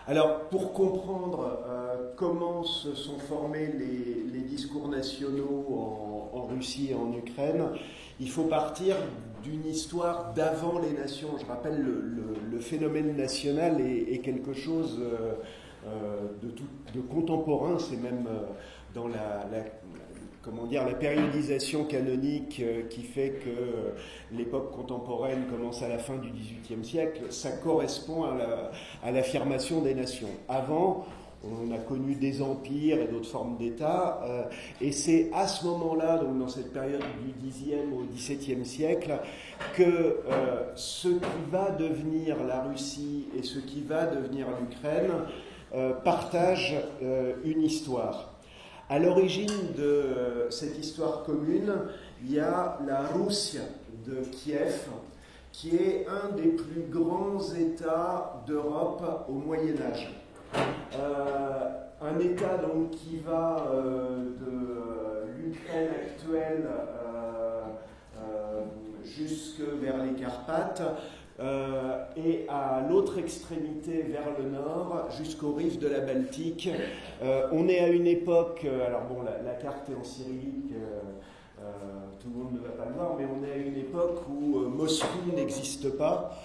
Alors, pour comprendre comment se sont formés les discours nationaux en Russie et en Ukraine, il faut partir d'une histoire d'avant les nations. Je rappelle, le phénomène national est quelque chose de contemporain, c'est même dans la périodisation canonique qui fait que l'époque contemporaine commence à la fin du XVIIIe siècle, ça correspond à l'affirmation des nations. Avant, on a connu des empires et d'autres formes d'État, et c'est à ce moment-là, donc dans cette période du Xe au XVIIe siècle, que ce qui va devenir la Russie et ce qui va devenir l'Ukraine partagent une histoire. À l'origine de cette histoire commune, il y a la Russie de Kiev, qui est un des plus grands États d'Europe au Moyen-Âge. Un État donc qui va de l'Ukraine actuelle jusque vers les Carpates et à l'autre extrémité vers le nord jusqu'aux rives de la Baltique. On est à une époque, alors bon, la carte est en cyrillique, tout le monde ne va pas le voir, mais on est à une époque où Moscou n'existe pas.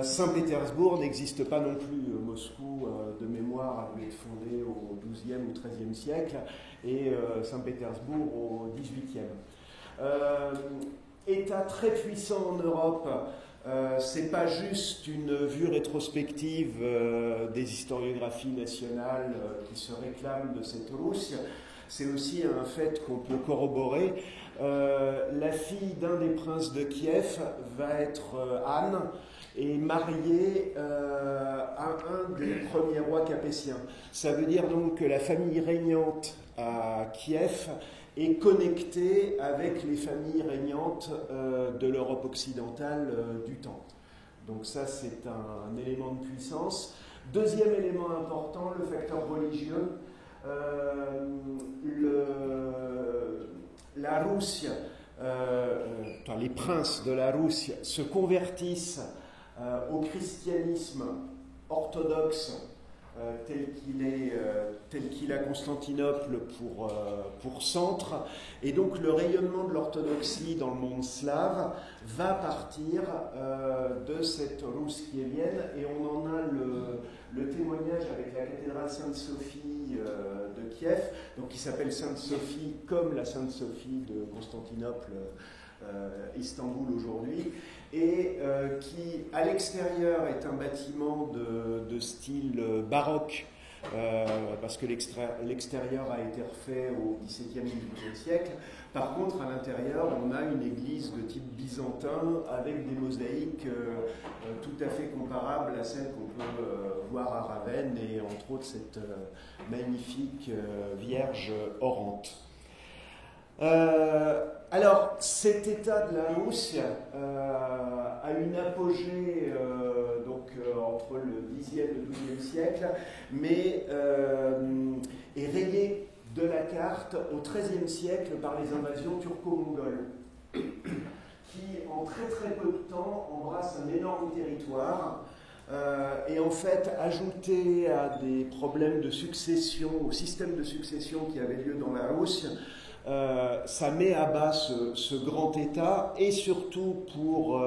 Saint-Pétersbourg n'existe pas non plus. Moscou, de mémoire, avait été fondé au XIIe ou XIIIe siècle, et Saint-Pétersbourg au XVIIIe. État très puissant en Europe, c'est pas juste une vue rétrospective des historiographies nationales qui se réclament de cette Russie, c'est aussi un fait qu'on peut corroborer. La fille d'un des princes de Kiev va être Anne, est mariée à un des premiers rois capétiens. Ça veut dire donc que la famille régnante à Kiev est connectée avec les familles régnantes de l'Europe occidentale du temps. Donc ça, c'est un élément de puissance. Deuxième élément important, le facteur religieux. La Russie, les princes de la Russie se convertissent au christianisme orthodoxe tel qu'il a Constantinople pour centre, et donc le rayonnement de l'orthodoxie dans le monde slave va partir de cette Russe kievienne, et on en a le témoignage avec la cathédrale Sainte-Sophie de Kiev, donc qui s'appelle Sainte-Sophie comme la Sainte-Sophie de Constantinople, Istanbul aujourd'hui, et qui à l'extérieur est un bâtiment de style baroque, parce que l'extérieur a été refait au XVIIe et XVIIIe siècle. Par contre, à l'intérieur, on a une église de type byzantin avec des mosaïques tout à fait comparables à celles qu'on peut voir à Ravenne, et entre autres cette magnifique Vierge orante. Alors, cet état de la Russie a une apogée entre le Xe et le XIIe siècle, mais est rayé de la carte au XIIIe siècle par les invasions turco-mongoles, qui en très très peu de temps embrassent un énorme territoire. Et en fait, ajouté à des problèmes de succession, au système de succession qui avait lieu dans la Russie, ça met à bas ce grand État, et surtout pour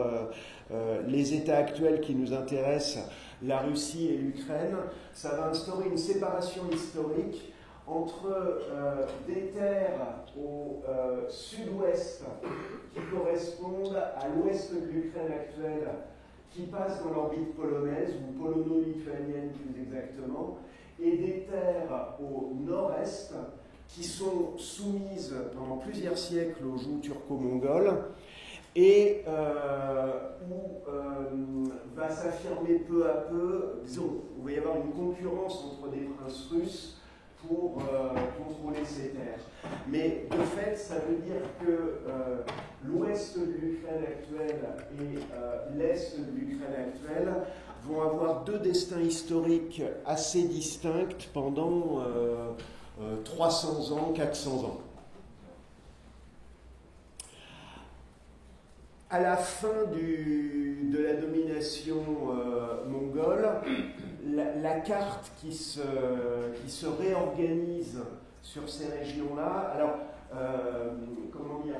les États actuels qui nous intéressent, la Russie et l'Ukraine, ça va instaurer une séparation historique entre des terres au sud-ouest qui correspondent à l'ouest de l'Ukraine actuelle, qui passent dans l'orbite polonaise, ou polono-lituanienne plus exactement, et des terres au nord-est qui sont soumises pendant plusieurs siècles au joug turco-mongol, et où va s'affirmer peu à peu, disons, il va y avoir une concurrence entre des princes russes pour contrôler ces terres. Mais de fait, ça veut dire que l'ouest de l'Ukraine actuelle et l'est de l'Ukraine actuelle vont avoir deux destins historiques assez distincts pendant 300 ans, 400 ans. À la fin de la domination mongole, la carte qui se réorganise sur ces régions-là. Alors, comment dire,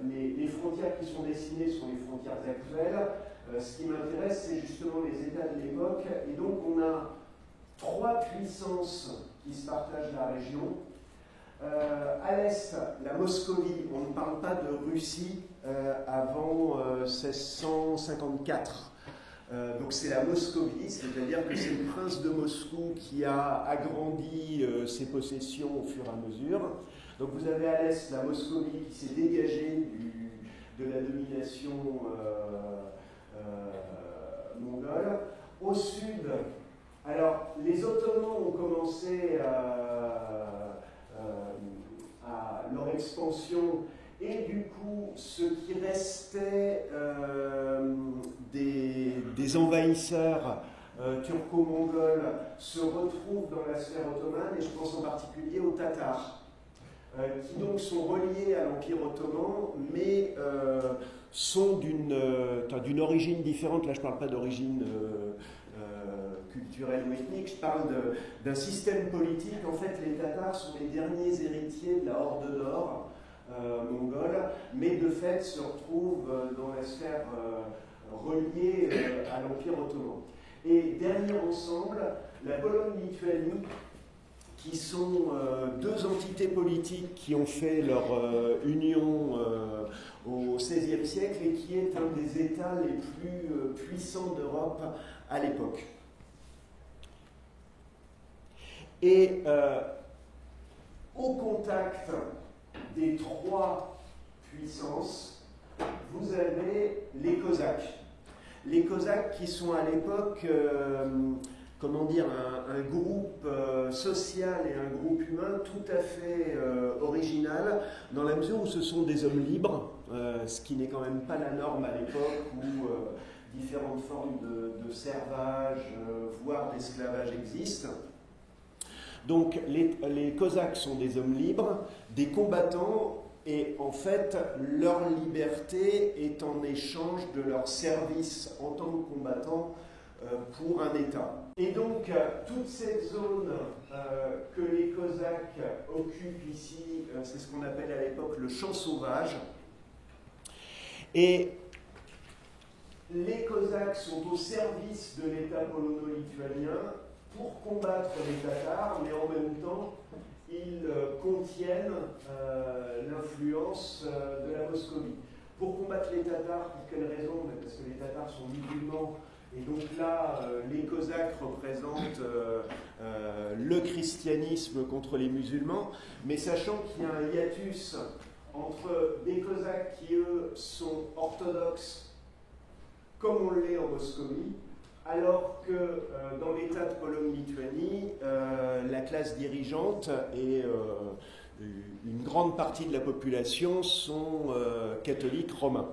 les frontières qui sont dessinées sont les frontières actuelles. Ce qui m'intéresse, c'est justement les États de l'époque. Et donc, on a 3 puissances qui se partagent la région. À l'est, la Moscovie. On ne parle pas de Russie avant 1654. Donc c'est la Moscovie, c'est-à-dire que c'est le prince de Moscou qui a agrandi ses possessions au fur et à mesure. Donc vous avez à l'est la Moscovie qui s'est dégagée de la domination mongole. Au sud, alors les Ottomans ont commencé à leur expansion, et du coup ce qui restait des envahisseurs turco-mongols se retrouve dans la sphère ottomane, et je pense en particulier aux Tatars, qui donc sont reliés à l'Empire ottoman, mais sont d'une origine différente. Là je ne parle pas d'origine culturelle ou ethnique, je parle d'un système politique. En fait, les Tatars sont les derniers héritiers de la Horde d'Or mongole, mais de fait se retrouvent dans la sphère reliée à l'Empire ottoman. Et dernier ensemble, la Pologne-Lituanie, qui sont 2 entités politiques qui ont fait leur union au XVIe siècle et qui est un des États les plus puissants d'Europe à l'époque. Et au contact des 3 puissances, vous avez les Cosaques. Les Cosaques qui sont à l'époque, comment dire, un groupe social et un groupe humain tout à fait original, dans la mesure où ce sont des hommes libres, ce qui n'est quand même pas la norme à l'époque, où différentes formes de servage, voire d'esclavage existent. Donc les Cosaques sont des hommes libres, des combattants, et en fait leur liberté est en échange de leur service en tant que combattants pour un État. Et donc toute cette zone que les Cosaques occupent ici, c'est ce qu'on appelle à l'époque le champ sauvage. Et les Cosaques sont au service de l'État polono-lituanien pour combattre les Tatars, mais en même temps, ils contiennent l'influence de la Moscovie. Pour combattre les Tatars, pour quelle raison? Parce que les Tatars sont musulmans, et donc là, les Cosaques représentent le christianisme contre les musulmans, mais sachant qu'il y a un hiatus entre des Cosaques qui, eux, sont orthodoxes, comme on l'est en Moscovie, alors que dans l'État de Pologne-Lituanie, la classe dirigeante et une grande partie de la population sont catholiques romains.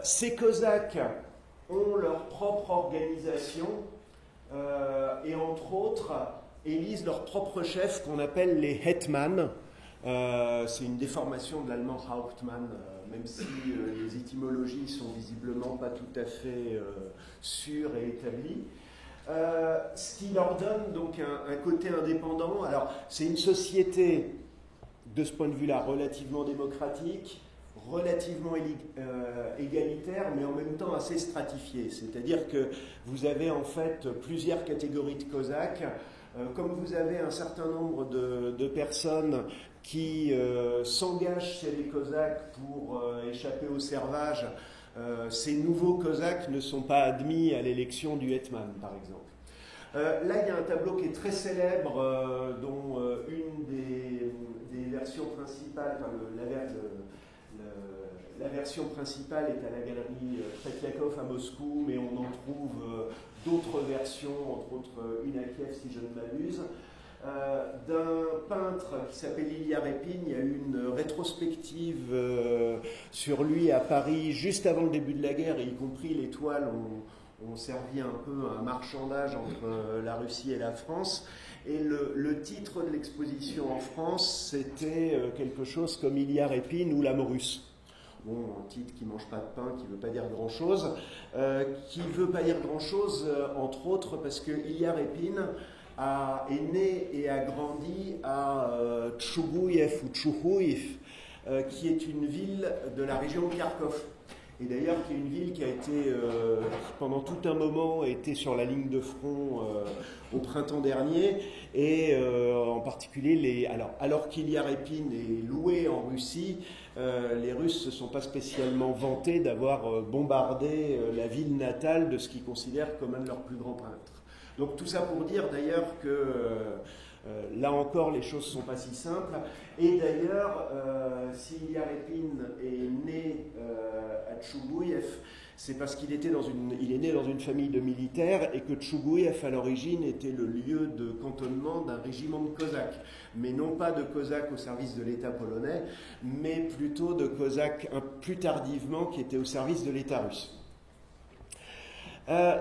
Ces Cosaques ont leur propre organisation et entre autres élisent leur propre chef qu'on appelle les hetman. C'est une déformation de l'allemand Hauptmann, même si les étymologies sont visiblement pas tout à fait sûres et établies. Ce qui leur donne donc un côté indépendant. Alors, c'est une société, de ce point de vue-là, relativement démocratique, relativement égalitaire, mais en même temps assez stratifiée. C'est-à-dire que vous avez en fait plusieurs catégories de Cosaques. Comme vous avez un certain nombre de personnes qui s'engagent chez les Cosaques pour échapper au servage, ces nouveaux Cosaques ne sont pas admis à l'élection du hetman, par exemple. Là, il y a un tableau qui est très célèbre, dont une des versions principales, enfin, la version principale est à la galerie Tretiakov à Moscou, mais on en trouve d'autres versions, entre autres une à Kiev si je ne m'abuse, d'un peintre qui s'appelle Ilya Repin. Il y a eu une rétrospective sur lui à Paris juste avant le début de la guerre, et y compris les toiles ont servi un peu à un marchandage entre la Russie et la France. Et le titre de l'exposition en France, c'était quelque chose comme Ilya Repin ou l'âme russe. bon, un titre qui ne mange pas de pain, qui ne veut pas dire grand-chose, entre autres parce que Ilya Repin est né et a grandi à Tchougouïev ou Tchouhouïf, qui est une ville de la région de Kharkov. Et d'ailleurs, qui est une ville qui a été, qui pendant tout un moment, a été sur la ligne de front au printemps dernier. Et en particulier, alors qu'Ilya Repin est loué en Russie, les Russes ne se sont pas spécialement vantés d'avoir bombardé la ville natale de ce qu'ils considèrent comme un de leurs plus grands peintres. Donc tout ça pour dire d'ailleurs que là encore les choses ne sont pas si simples. Et d'ailleurs, si Ilya Repin est né à Tchougouïev, c'est parce qu'il est né dans une famille de militaires et que Tchougouïev à l'origine était le lieu de cantonnement d'un régiment de Cosaques, mais non pas de Cosaques au service de l'État polonais, mais plutôt de Cosaques plus tardivement qui étaient au service de l'État russe.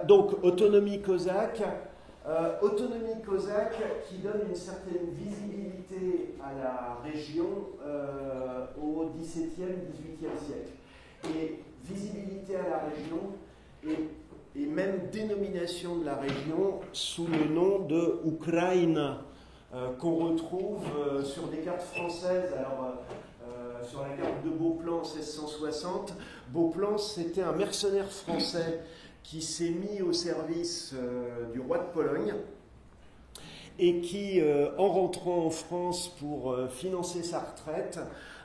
Donc autonomie cosaque qui donne une certaine visibilité à la région au XVIIe, XVIIIe siècle. Et visibilité à la région et même dénomination de la région sous le nom de Ukraina, qu'on retrouve sur des cartes françaises. Alors, sur la carte de Beauplan en 1660, Beauplan c'était un mercenaire français qui s'est mis au service du roi de Pologne et qui, en rentrant en France pour financer sa retraite,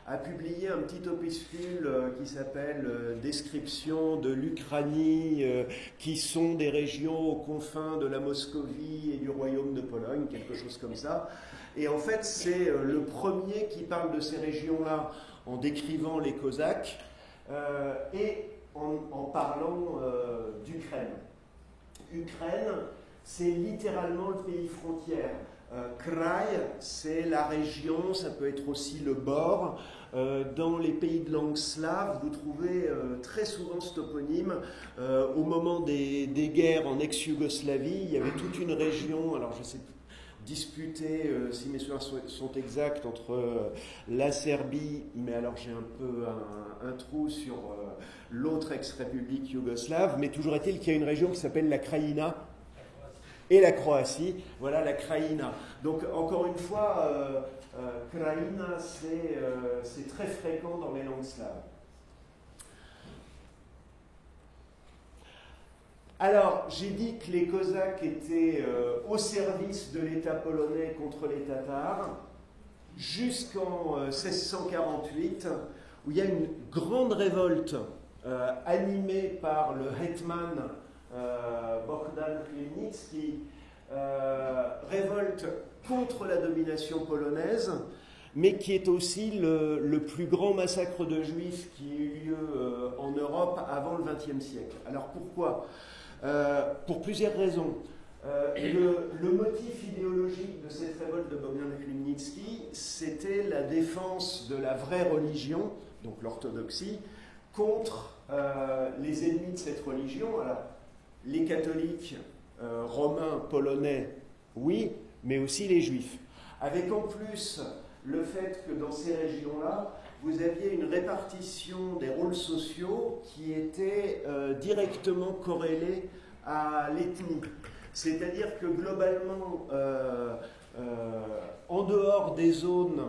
a publié un petit opuscule qui s'appelle Description de l'Ukranie, qui sont des régions aux confins de la Moscovie et du royaume de Pologne, quelque chose comme ça. Et en fait, c'est le premier qui parle de ces régions-là en décrivant les Cosaques et en parlant d'Ukraine. Ukraine, c'est littéralement le pays frontière. Kraï, c'est la région, ça peut être aussi le bord. Dans les pays de langue slave, vous trouvez très souvent ce toponyme. Au moment des guerres en ex-Yougoslavie, il y avait toute une région, alors je sais disputée, si mes souvenirs sont exacts, entre la Serbie, mais alors j'ai un peu un trou sur l'autre ex-république yougoslave, mais toujours est-il qu'il y a une région qui s'appelle la Krajina, et la Croatie, voilà la Krajina. Donc encore une fois, Krajina, c'est très fréquent dans les langues slaves. Alors, j'ai dit que les Cosaques étaient au service de l'État polonais contre les Tatars jusqu'en 1648, où il y a une grande révolte animée par le hetman Bogdan Khmelnytsky, révolte contre la domination polonaise, mais qui est aussi le plus grand massacre de juifs qui a eu lieu en Europe avant le XXe siècle. Alors pourquoi ? Pour plusieurs raisons. Le motif idéologique de cette révolte de Bogdan Khmelnytsky, c'était la défense de la vraie religion, donc l'orthodoxie, contre les ennemis de cette religion. Alors, les catholiques romains, polonais, oui, mais aussi les juifs. Avec en plus le fait que dans ces régions-là, vous aviez une répartition des rôles sociaux qui était directement corrélée à l'ethnie. C'est-à-dire que globalement, en dehors des zones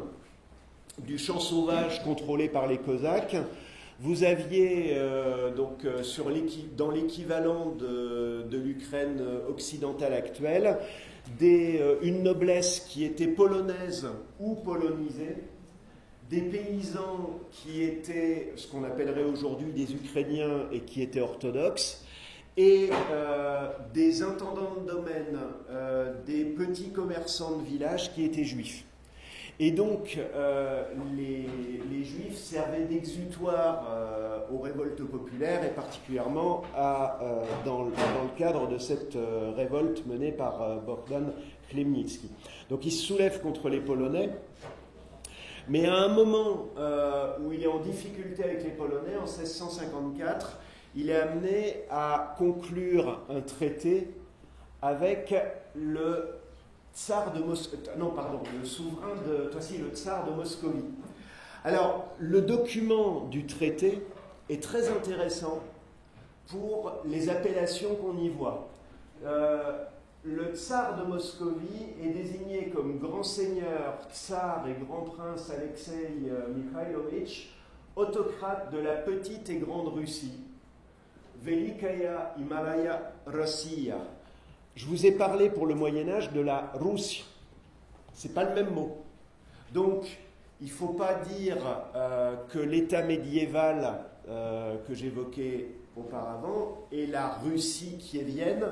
du champ sauvage contrôlées par les Cosaques, vous aviez dans l'équivalent de l'Ukraine occidentale actuelle une noblesse qui était polonaise ou polonisée, des paysans qui étaient ce qu'on appellerait aujourd'hui des Ukrainiens et qui étaient orthodoxes, et des intendants de domaine, des petits commerçants de village qui étaient juifs. Et donc, les Juifs servaient d'exutoire aux révoltes populaires, et particulièrement dans le cadre de cette révolte menée par Bogdan Khmelnytsky. Donc, il se soulève contre les Polonais, mais à un moment où il est en difficulté avec les Polonais, en 1654, il est amené à conclure un traité avec le tsar de le souverain le tsar de Moscovie. Alors, le document du traité est très intéressant pour les appellations qu'on y voit. Le tsar de Moscovie est désigné comme grand seigneur, tsar et grand prince Alexei Mikhailovitch, autocrate de la petite et grande Russie, Velikaya и Malaya Rossiya. Je vous ai parlé pour le Moyen-Âge de la Russie. Ce n'est pas le même mot. Donc, il ne faut pas dire que l'État médiéval que j'évoquais auparavant est la Russie kievienne,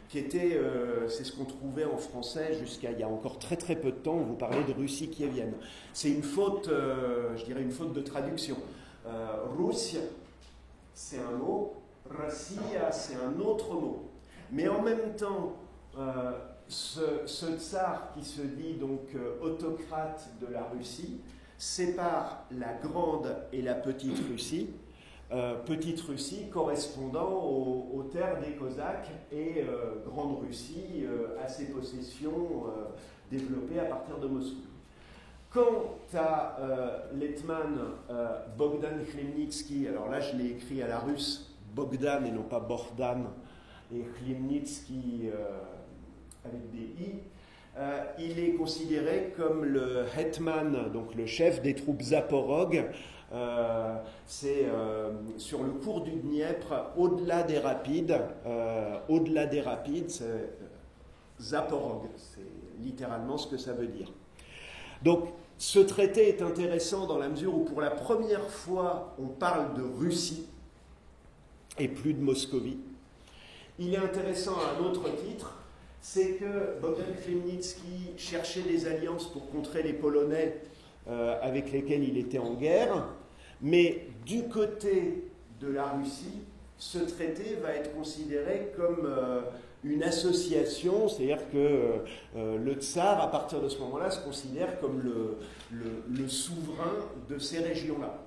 qui était, c'est ce qu'on trouvait en français jusqu'à il y a encore très très peu de temps, on vous parlait de Russie kievienne. C'est une faute, je dirais une faute de traduction. Russia, c'est un mot, Rossiya, c'est un autre mot. Mais en même temps, ce tsar qui se dit donc autocrate de la Russie sépare la grande et la petite Russie. Petite Russie correspondant aux terres des Cosaques et Grande Russie à ses possessions développées à partir de Moscou. Quant à l'Hetman Bogdan Khmelnytsky, alors là je l'ai écrit à la russe, Bogdan et non pas Bordan, et Khmelnytsky avec des i, il est considéré comme le Hetman, donc le chef des troupes Zaporog. C'est sur le cours du Dniepr, au-delà des rapides, c'est Zaporog, c'est littéralement ce que ça veut dire. Donc, ce traité est intéressant dans la mesure où pour la première fois on parle de Russie et plus de Moscovie. Il est intéressant à un autre titre, c'est que Bogdan Khmelnytsky cherchait des alliances pour contrer les Polonais avec lesquels il était en guerre, mais du côté de la Russie, ce traité va être considéré comme une association, c'est-à-dire que le tsar, à partir de ce moment-là, se considère comme le souverain de ces régions-là.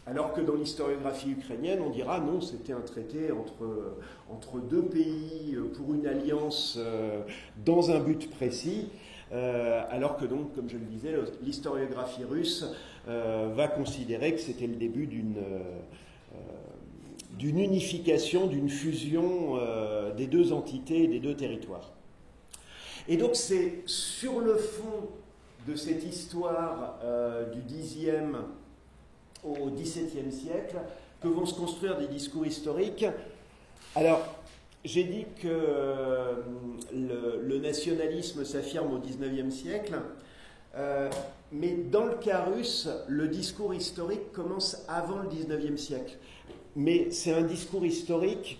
Alors que dans l'historiographie ukrainienne, on dira non, c'était un traité entre deux pays pour une alliance dans un but précis, alors que donc, comme je le disais, l'historiographie russe va considérer que c'était le début d'une unification, d'une fusion des deux entités et des deux territoires. Et donc c'est sur le fond de cette histoire du Xe au XVIIe siècle que vont se construire des discours historiques. Alors, j'ai dit que le nationalisme s'affirme au XIXe siècle, mais dans le cas russe, le discours historique commence avant le XIXe siècle. Mais c'est un discours historique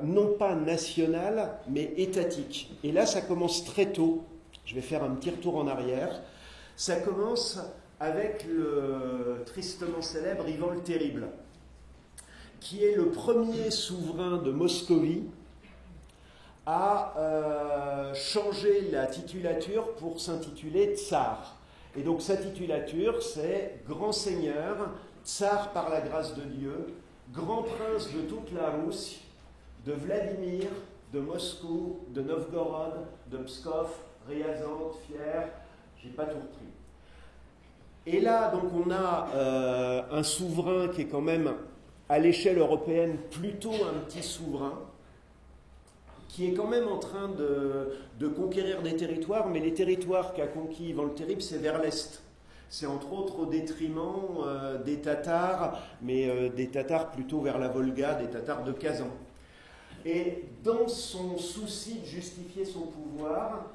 non pas national, mais étatique. Et là, ça commence très tôt. Je vais faire un petit retour en arrière. Ça commence avec le tristement célèbre Ivan le Terrible, qui est le premier souverain de Moscovie à changer la titulature pour s'intituler tsar. Et donc sa titulature, c'est grand seigneur, tsar par la grâce de Dieu, grand prince de toute la Russie, de Vladimir, de Moscou, de Novgorod, de Pskov, Ryazan, Fier, j'ai pas tout repris. Et là, donc, on a un souverain qui est quand même, à l'échelle européenne, plutôt un petit souverain, qui est quand même en train de conquérir des territoires, mais les territoires qu'a conquis Ivan le Terrible, c'est vers l'Est. C'est entre autres au détriment des Tatars, mais des Tatars plutôt vers la Volga, des Tatars de Kazan. Et dans son souci de justifier son pouvoir,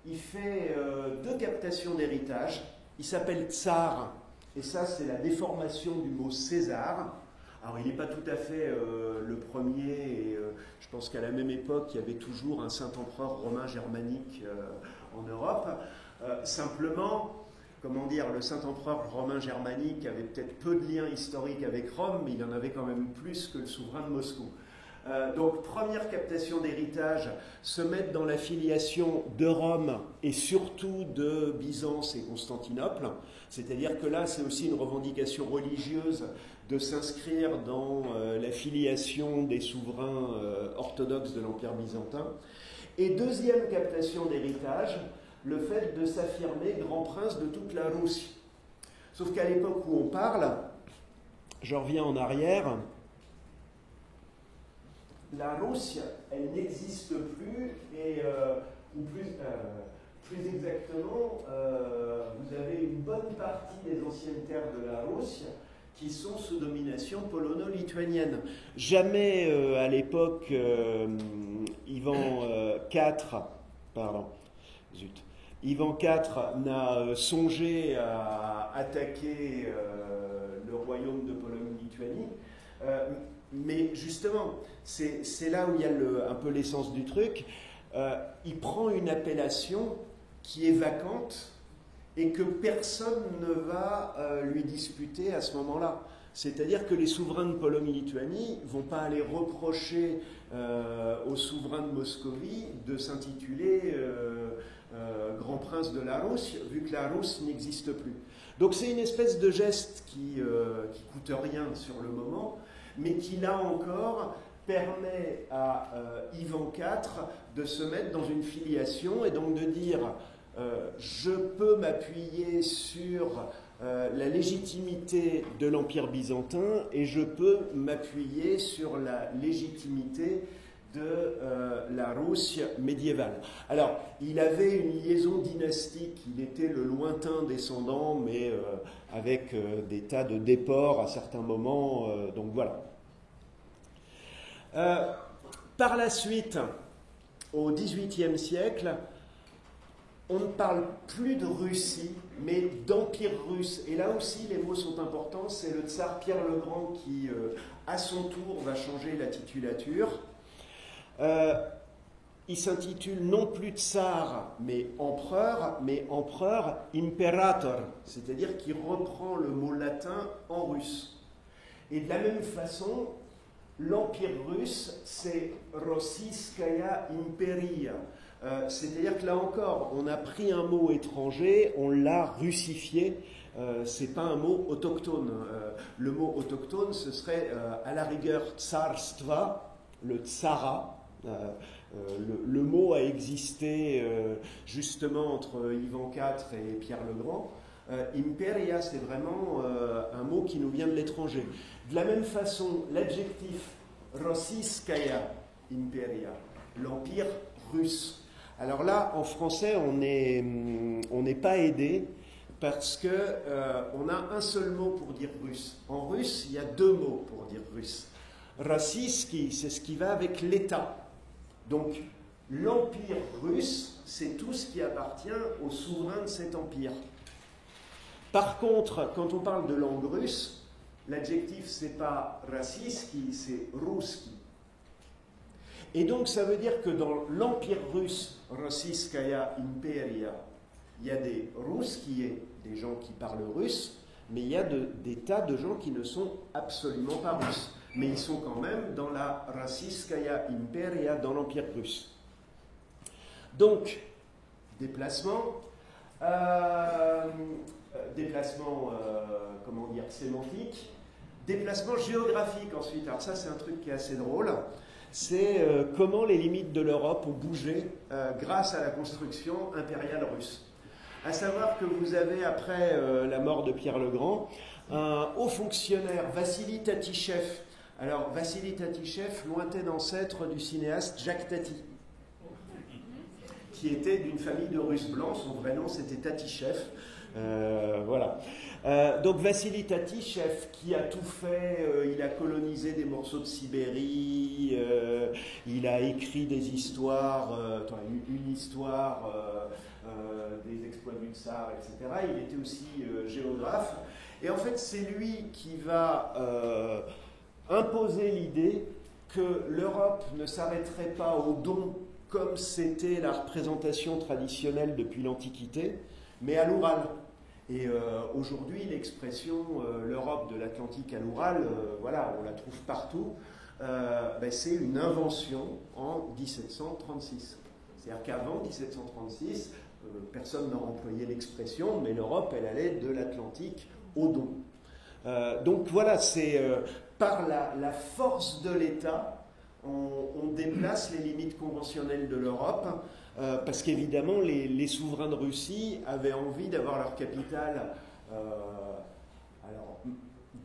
il fait deux captations d'héritage. Il s'appelle tsar, et ça c'est la déformation du mot César. Alors il n'est pas tout à fait le premier, et je pense qu'à la même époque il y avait toujours un saint-empereur romain germanique en Europe. Simplement, comment dire, le saint-empereur romain germanique avait peut-être peu de liens historiques avec Rome, mais il en avait quand même plus que le souverain de Moscou. Donc, première captation d'héritage, se mettre dans la filiation de Rome et surtout de Byzance et Constantinople. C'est-à-dire que là, c'est aussi une revendication religieuse de s'inscrire dans la filiation des souverains orthodoxes de l'Empire byzantin. Et deuxième captation d'héritage, le fait de s'affirmer grand prince de toute la Russie. Sauf qu'à l'époque où on parle, je reviens en arrière, la Russie, elle n'existe plus, et ou plus exactement, vous avez une bonne partie des anciennes terres de la Russie qui sont sous domination polono-lituanienne. Jamais à l'époque Ivan IV n'a songé à attaquer le royaume de Pologne-Lituanie. Mais justement, c'est là où il y a un peu l'essence du truc. Il prend une appellation qui est vacante et que personne ne va lui disputer à ce moment-là. C'est-à-dire que les souverains de Pologne-Lituanie ne vont pas aller reprocher aux souverains de Moscovie de s'intituler Grand Prince de la Russie, vu que la Russie n'existe plus. Donc c'est une espèce de geste qui coûte rien sur le moment, mais qui, là encore, permet à Ivan IV de se mettre dans une filiation et donc de dire je peux m'appuyer sur la légitimité de l'Empire byzantin et je peux m'appuyer sur la légitimité de la Russie médiévale. Alors, il avait une liaison dynastique, il était le lointain descendant, mais avec des tas de déports à certains moments, donc voilà. Par la suite, au XVIIIe siècle, on ne parle plus de Russie, mais d'Empire russe. Et là aussi, les mots sont importants. C'est le tsar Pierre le Grand qui, à son tour, va changer la titulature. Il s'intitule non plus tsar, mais empereur imperator, c'est-à-dire qu'il reprend le mot latin en russe. Et de la même façon, l'Empire russe, c'est Rossiyskaya Imperia. C'est-à-dire que là encore, on a pris un mot étranger, on l'a russifié. C'est pas un mot autochtone. Le mot autochtone, ce serait à la rigueur tsarstva, le tsara. Le mot a existé justement entre Ivan IV et Pierre le Grand. Imperia, c'est vraiment un mot qui nous vient de l'étranger. De la même façon, l'adjectif Rossiyskaya Imperia, l'empire russe. Alors là, en français, on n'est pas aidé parce que on a un seul mot pour dire russe. En russe, il y a deux mots pour dire russe. Rossiyski, c'est ce qui va avec l'État. Donc, l'empire russe, c'est tout ce qui appartient aux souverains de cet empire. Par contre, quand on parle de langue russe, l'adjectif, c'est pas Rossiyski, c'est Ruski. Et donc, ça veut dire que dans l'Empire russe, Rossiyskaya Imperia, il y a des Ruskiers, des gens qui parlent russe, mais il y a des tas de gens qui ne sont absolument pas russes. Mais ils sont quand même dans la Rossiyskaya Imperia, dans l'Empire russe. Donc, déplacement sémantique, déplacement géographique ensuite. Alors ça, c'est un truc qui est assez drôle. C'est comment les limites de l'Europe ont bougé grâce à la construction impériale russe. À savoir que vous avez, après la mort de Pierre le Grand, un haut fonctionnaire, Vassili Tatishev. Alors, Vassili Tatishev, lointain ancêtre du cinéaste Jacques Tati, qui était d'une famille de Russes blancs. Son vrai nom, c'était Tatishev. Voilà. Donc Vassili Tatishev, qui a tout fait, il a colonisé des morceaux de Sibérie, il a écrit des histoires, une histoire des exploits du tsar, etc. Il était aussi géographe. Et en fait, c'est lui qui va imposer l'idée que l'Europe ne s'arrêterait pas aux dons comme c'était la représentation traditionnelle depuis l'Antiquité, mais à l'Oural. Et aujourd'hui, l'expression l'Europe de l'Atlantique à l'Oural, voilà, on la trouve partout. C'est une invention en 1736. C'est-à-dire qu'avant 1736, personne n'a employé l'expression, mais l'Europe, elle allait de l'Atlantique au Don. Donc voilà, c'est par la force de l'État, on déplace les limites conventionnelles de l'Europe, parce qu'évidemment, les souverains de Russie avaient envie d'avoir leur capitale Alors,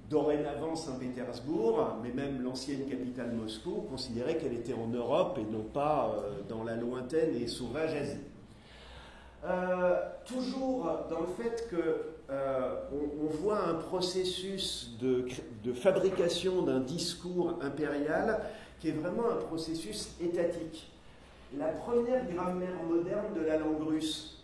dorénavant Saint-Pétersbourg, mais même l'ancienne capitale Moscou, considérait qu'elle était en Europe et non pas dans la lointaine et sauvage Asie. Toujours dans le fait qu'on voit un processus de fabrication d'un discours impérial qui est vraiment un processus étatique. La première grammaire moderne de la langue russe.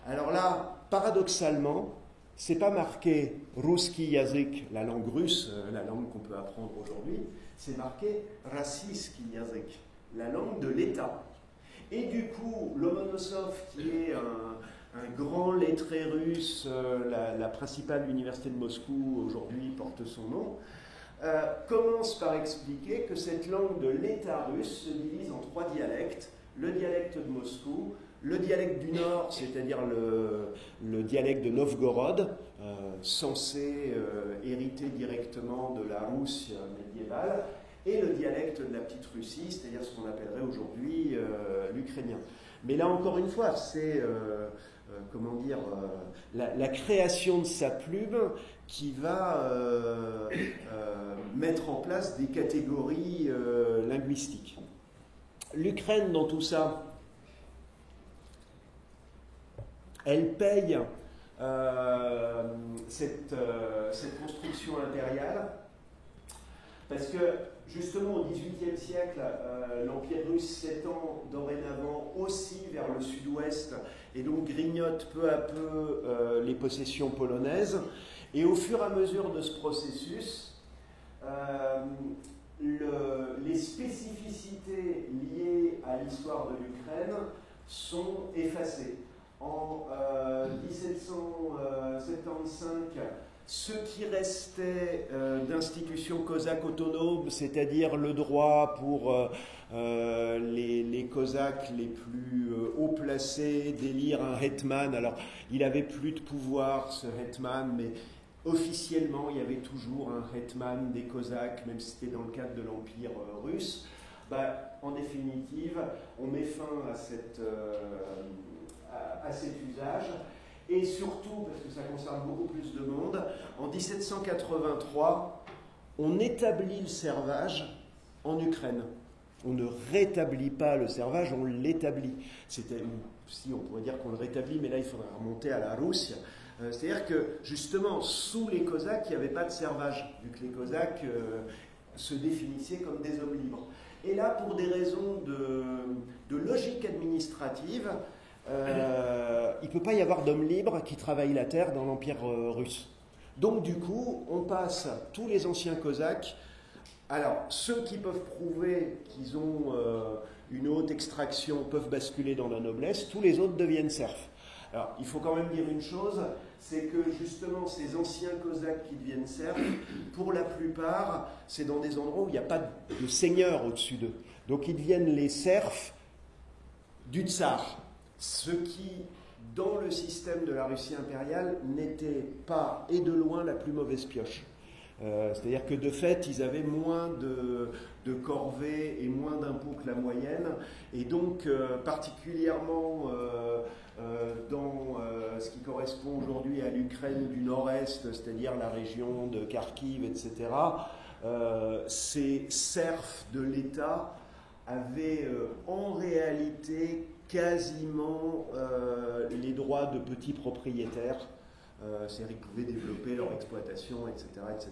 Alors là, paradoxalement, c'est pas marqué Ruski Yazik, la langue russe, la langue qu'on peut apprendre aujourd'hui, c'est marqué Rossiyski Yazik, la langue de l'État. Et du coup, Lomonosov, qui est un grand lettré russe, la principale université de Moscou aujourd'hui porte son nom, commence par expliquer que cette langue de l'État russe se divise en 3 dialectes. Le dialecte de Moscou, le dialecte du Nord, c'est-à-dire le dialecte de Novgorod, censé hériter directement de la Russie médiévale, et le dialecte de la petite Russie, c'est-à-dire ce qu'on appellerait aujourd'hui l'ukrainien. Mais là, encore une fois, c'est la création de sa plume qui va mettre en place des catégories linguistiques. L'Ukraine, dans tout ça, elle paye cette construction impériale parce que, justement, au XVIIIe siècle, l'Empire russe s'étend dorénavant aussi vers le sud-ouest et donc grignote peu à peu les possessions polonaises. Et au fur et à mesure de ce processus, les spécificités liées à l'histoire de l'Ukraine sont effacées. En 1775, ce qui restait d'institutions cosaques autonomes, c'est-à-dire le droit pour les Cosaques les plus haut placés d'élire un hetman. Alors, il n'avait plus de pouvoir, ce hetman, mais officiellement, il y avait toujours un hetman des Cosaques, même si c'était dans le cadre de l'Empire russe. En définitive, on met fin à cet usage. Et surtout, parce que ça concerne beaucoup plus de monde, en 1783, on établit le servage en Ukraine. On ne rétablit pas le servage, on l'établit. C'était, si on pourrait dire qu'on le rétablit, mais là il faudrait remonter à la Russie. C'est-à-dire que, justement, sous les Cosaques, il n'y avait pas de servage, vu que les Cosaques se définissaient comme des hommes libres. Et là, pour des raisons de logique administrative, il ne peut pas y avoir d'hommes libres qui travaillent la terre dans l'Empire russe. Donc du coup, on passe tous les anciens Cosaques. Alors, ceux qui peuvent prouver qu'ils ont une haute extraction peuvent basculer dans la noblesse, tous les autres deviennent serfs. Alors, il faut quand même dire une chose, c'est que justement ces anciens Cosaques qui deviennent serfs, pour la plupart, c'est dans des endroits où il n'y a pas de seigneur au-dessus d'eux. Donc ils deviennent les serfs du tsar. Ce qui, dans le système de la Russie impériale, n'était pas, et de loin, la plus mauvaise pioche. C'est-à-dire que, de fait, ils avaient moins de corvées et moins d'impôts que la moyenne, et donc, particulièrement dans ce qui correspond aujourd'hui à l'Ukraine du Nord-Est, c'est-à-dire la région de Kharkiv, etc., ces serfs de l'État avaient en réalité quasiment les droits de petits propriétaires, c'est-à-dire qu'ils pouvaient développer leur exploitation, etc. etc.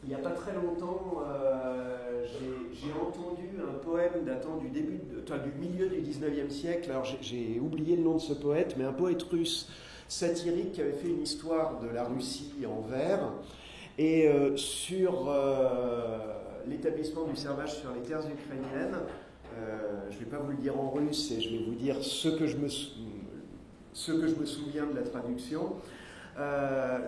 Il n'y a pas très longtemps, j'ai entendu un poème datant du milieu du 19e siècle. Alors j'ai oublié le nom de ce poète, mais un poète russe satirique qui avait fait une histoire de la Russie en vers, et sur l'établissement du servage sur les terres ukrainiennes. Je ne vais pas vous le dire en russe, et je vais vous dire ce que je me souviens de la traduction.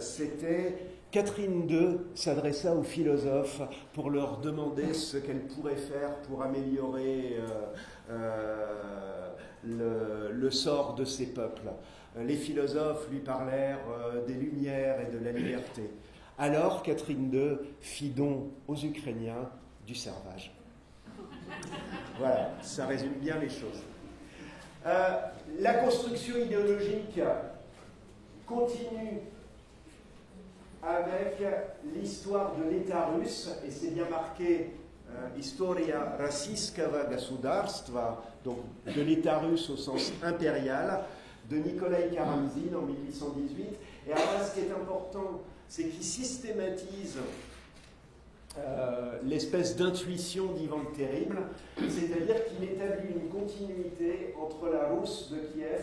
C'était Catherine II s'adressa aux philosophes pour leur demander ce qu'elle pourrait faire pour améliorer le sort de ces peuples. Les philosophes lui parlèrent des Lumières et de la liberté. Alors Catherine II fit don aux Ukrainiens du servage. Voilà, ça résume bien les choses. La construction idéologique continue avec l'histoire de l'État russe, et c'est bien marqué Historia Rossiyskого Gosoudarstva, donc de l'État russe au sens impérial, de Nikolai Karamzin en 1818. Et alors là, ce qui est important, c'est qu'il systématise l'espèce d'intuition d'Ivan le Terrible, c'est-à-dire qu'il établit une continuité entre la Rousse de Kiev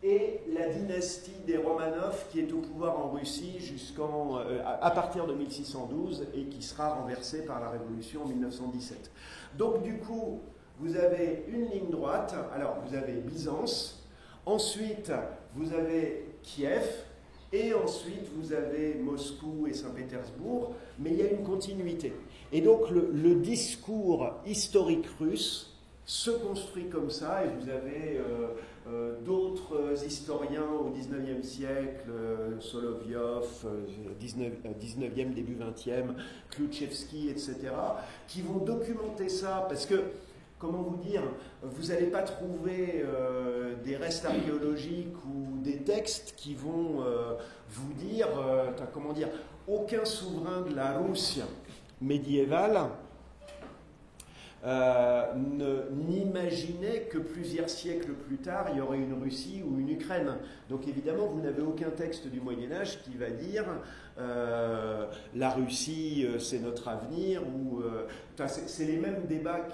et la dynastie des Romanov qui est au pouvoir en Russie à partir de 1612 et qui sera renversée par la Révolution en 1917. Donc du coup, vous avez une ligne droite, alors vous avez Byzance, ensuite vous avez Kiev, et ensuite vous avez Moscou et Saint-Pétersbourg, mais il y a une continuité. Et donc le discours historique russe se construit comme ça, et vous avez d'autres historiens au XIXe siècle, Solovyov, 19e, début 20e, Kluchevski, etc., qui vont documenter ça, parce que, comment vous dire, vous n'allez pas trouver des restes archéologiques ou des textes qui vont vous dire, comment dire, aucun souverain de la Russie médiévale n'imaginait que plusieurs siècles plus tard, il y aurait une Russie ou une Ukraine. Donc évidemment, vous n'avez aucun texte du Moyen-Âge qui va dire la Russie, c'est notre avenir, ou c'est les mêmes débats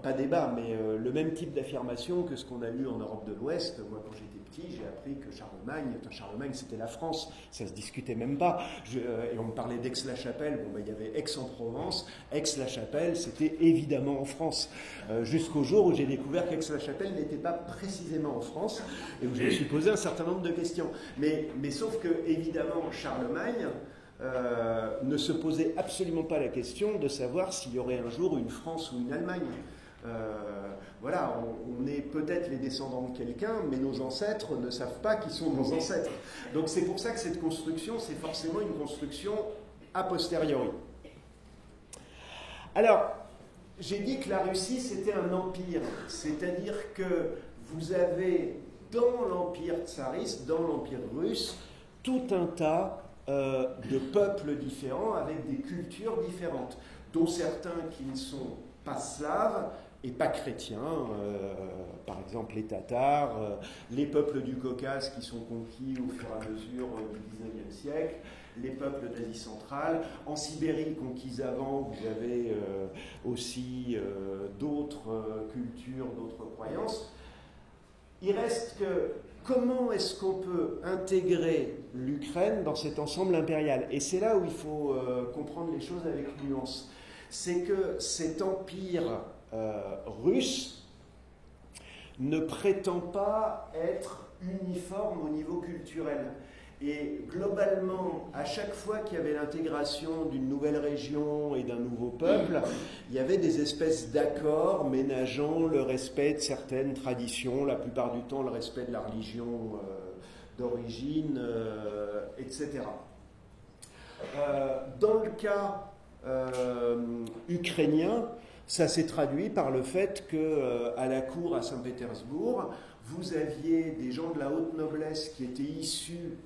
pas débat, mais le même type d'affirmation que ce qu'on a eu en Europe de l'Ouest. Moi, quand j'étais petit, j'ai appris que Charlemagne, c'était la France, ça se discutait même pas. Et on me parlait d'Aix-la-Chapelle, il y avait Aix-en-Provence, Aix-la-Chapelle, c'était évidemment en France. Jusqu'au jour où j'ai découvert qu'Aix-la-Chapelle n'était pas précisément en France, et où je me suis posé un certain nombre de questions. Mais sauf que, évidemment, Charlemagne ne se posait absolument pas la question de savoir s'il y aurait un jour une France ou une Allemagne. Voilà, on est peut-être les descendants de quelqu'un, mais nos ancêtres ne savent pas qui sont nos ancêtres. Donc c'est pour ça que cette construction, c'est forcément une construction a posteriori. Alors, j'ai dit que la Russie, c'était un empire, c'est-à-dire que vous avez dans l'empire tsariste, dans l'empire russe, tout un tas de peuples différents avec des cultures différentes, dont certains qui ne sont pas slaves et pas chrétiens, par exemple les Tatars, les peuples du Caucase qui sont conquis au fur et à mesure du XIXe siècle, les peuples d'Asie centrale. En Sibérie, conquise avant, vous avez aussi d'autres cultures, d'autres croyances. Il reste que comment est-ce qu'on peut intégrer l'Ukraine dans cet ensemble impérial? Et c'est là où il faut comprendre les choses avec nuance. C'est que cet empire russe ne prétend pas être uniforme au niveau culturel. Et globalement, à chaque fois qu'il y avait l'intégration d'une nouvelle région et d'un nouveau peuple, il y avait des espèces d'accords ménageant le respect de certaines traditions, la plupart du temps le respect de la religion d'origine, etc. Dans le cas ukrainien, ça s'est traduit par le fait qu'à la cour à Saint-Pétersbourg, vous aviez des gens de la haute noblesse qui étaient issus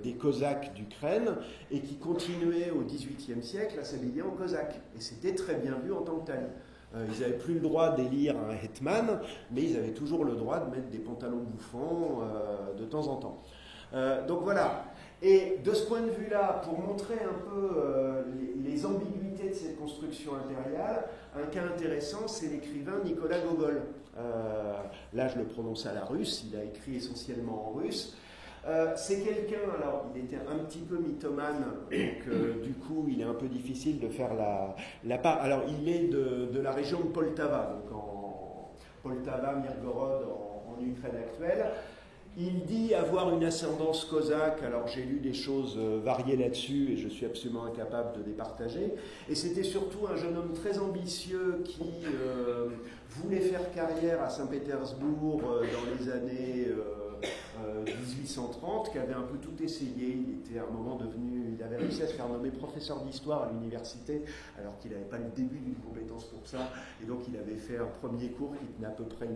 des Cosaques d'Ukraine et qui continuaient au XVIIIe siècle à s'habiller en Cosaque. Et c'était très bien vu en tant que tel. Ils n'avaient plus le droit d'élire un hetman, mais ils avaient toujours le droit de mettre des pantalons bouffants de temps en temps. Donc voilà. Et de ce point de vue-là, pour montrer un peu les ambiguïtés de cette construction impériale, un cas intéressant, c'est l'écrivain Nicolas Gogol. Là, je le prononce à la russe, il a écrit essentiellement en russe. C'est quelqu'un, alors il était un petit peu mythomane, donc du coup il est un peu difficile de faire la part. Alors il est de la région de Poltava, donc en Poltava, Mirgorod en Ukraine actuelle. Il dit avoir une ascendance cosaque, alors j'ai lu des choses variées là-dessus et je suis absolument incapable de les partager. Et c'était surtout un jeune homme très ambitieux qui voulait faire carrière à Saint-Pétersbourg dans les années 1830, qui avait un peu tout essayé. Il était à un moment il avait réussi à se faire nommer professeur d'histoire à l'université, alors qu'il n'avait pas le début d'une compétence pour ça. Et donc il avait fait un premier cours qui tenait à peu près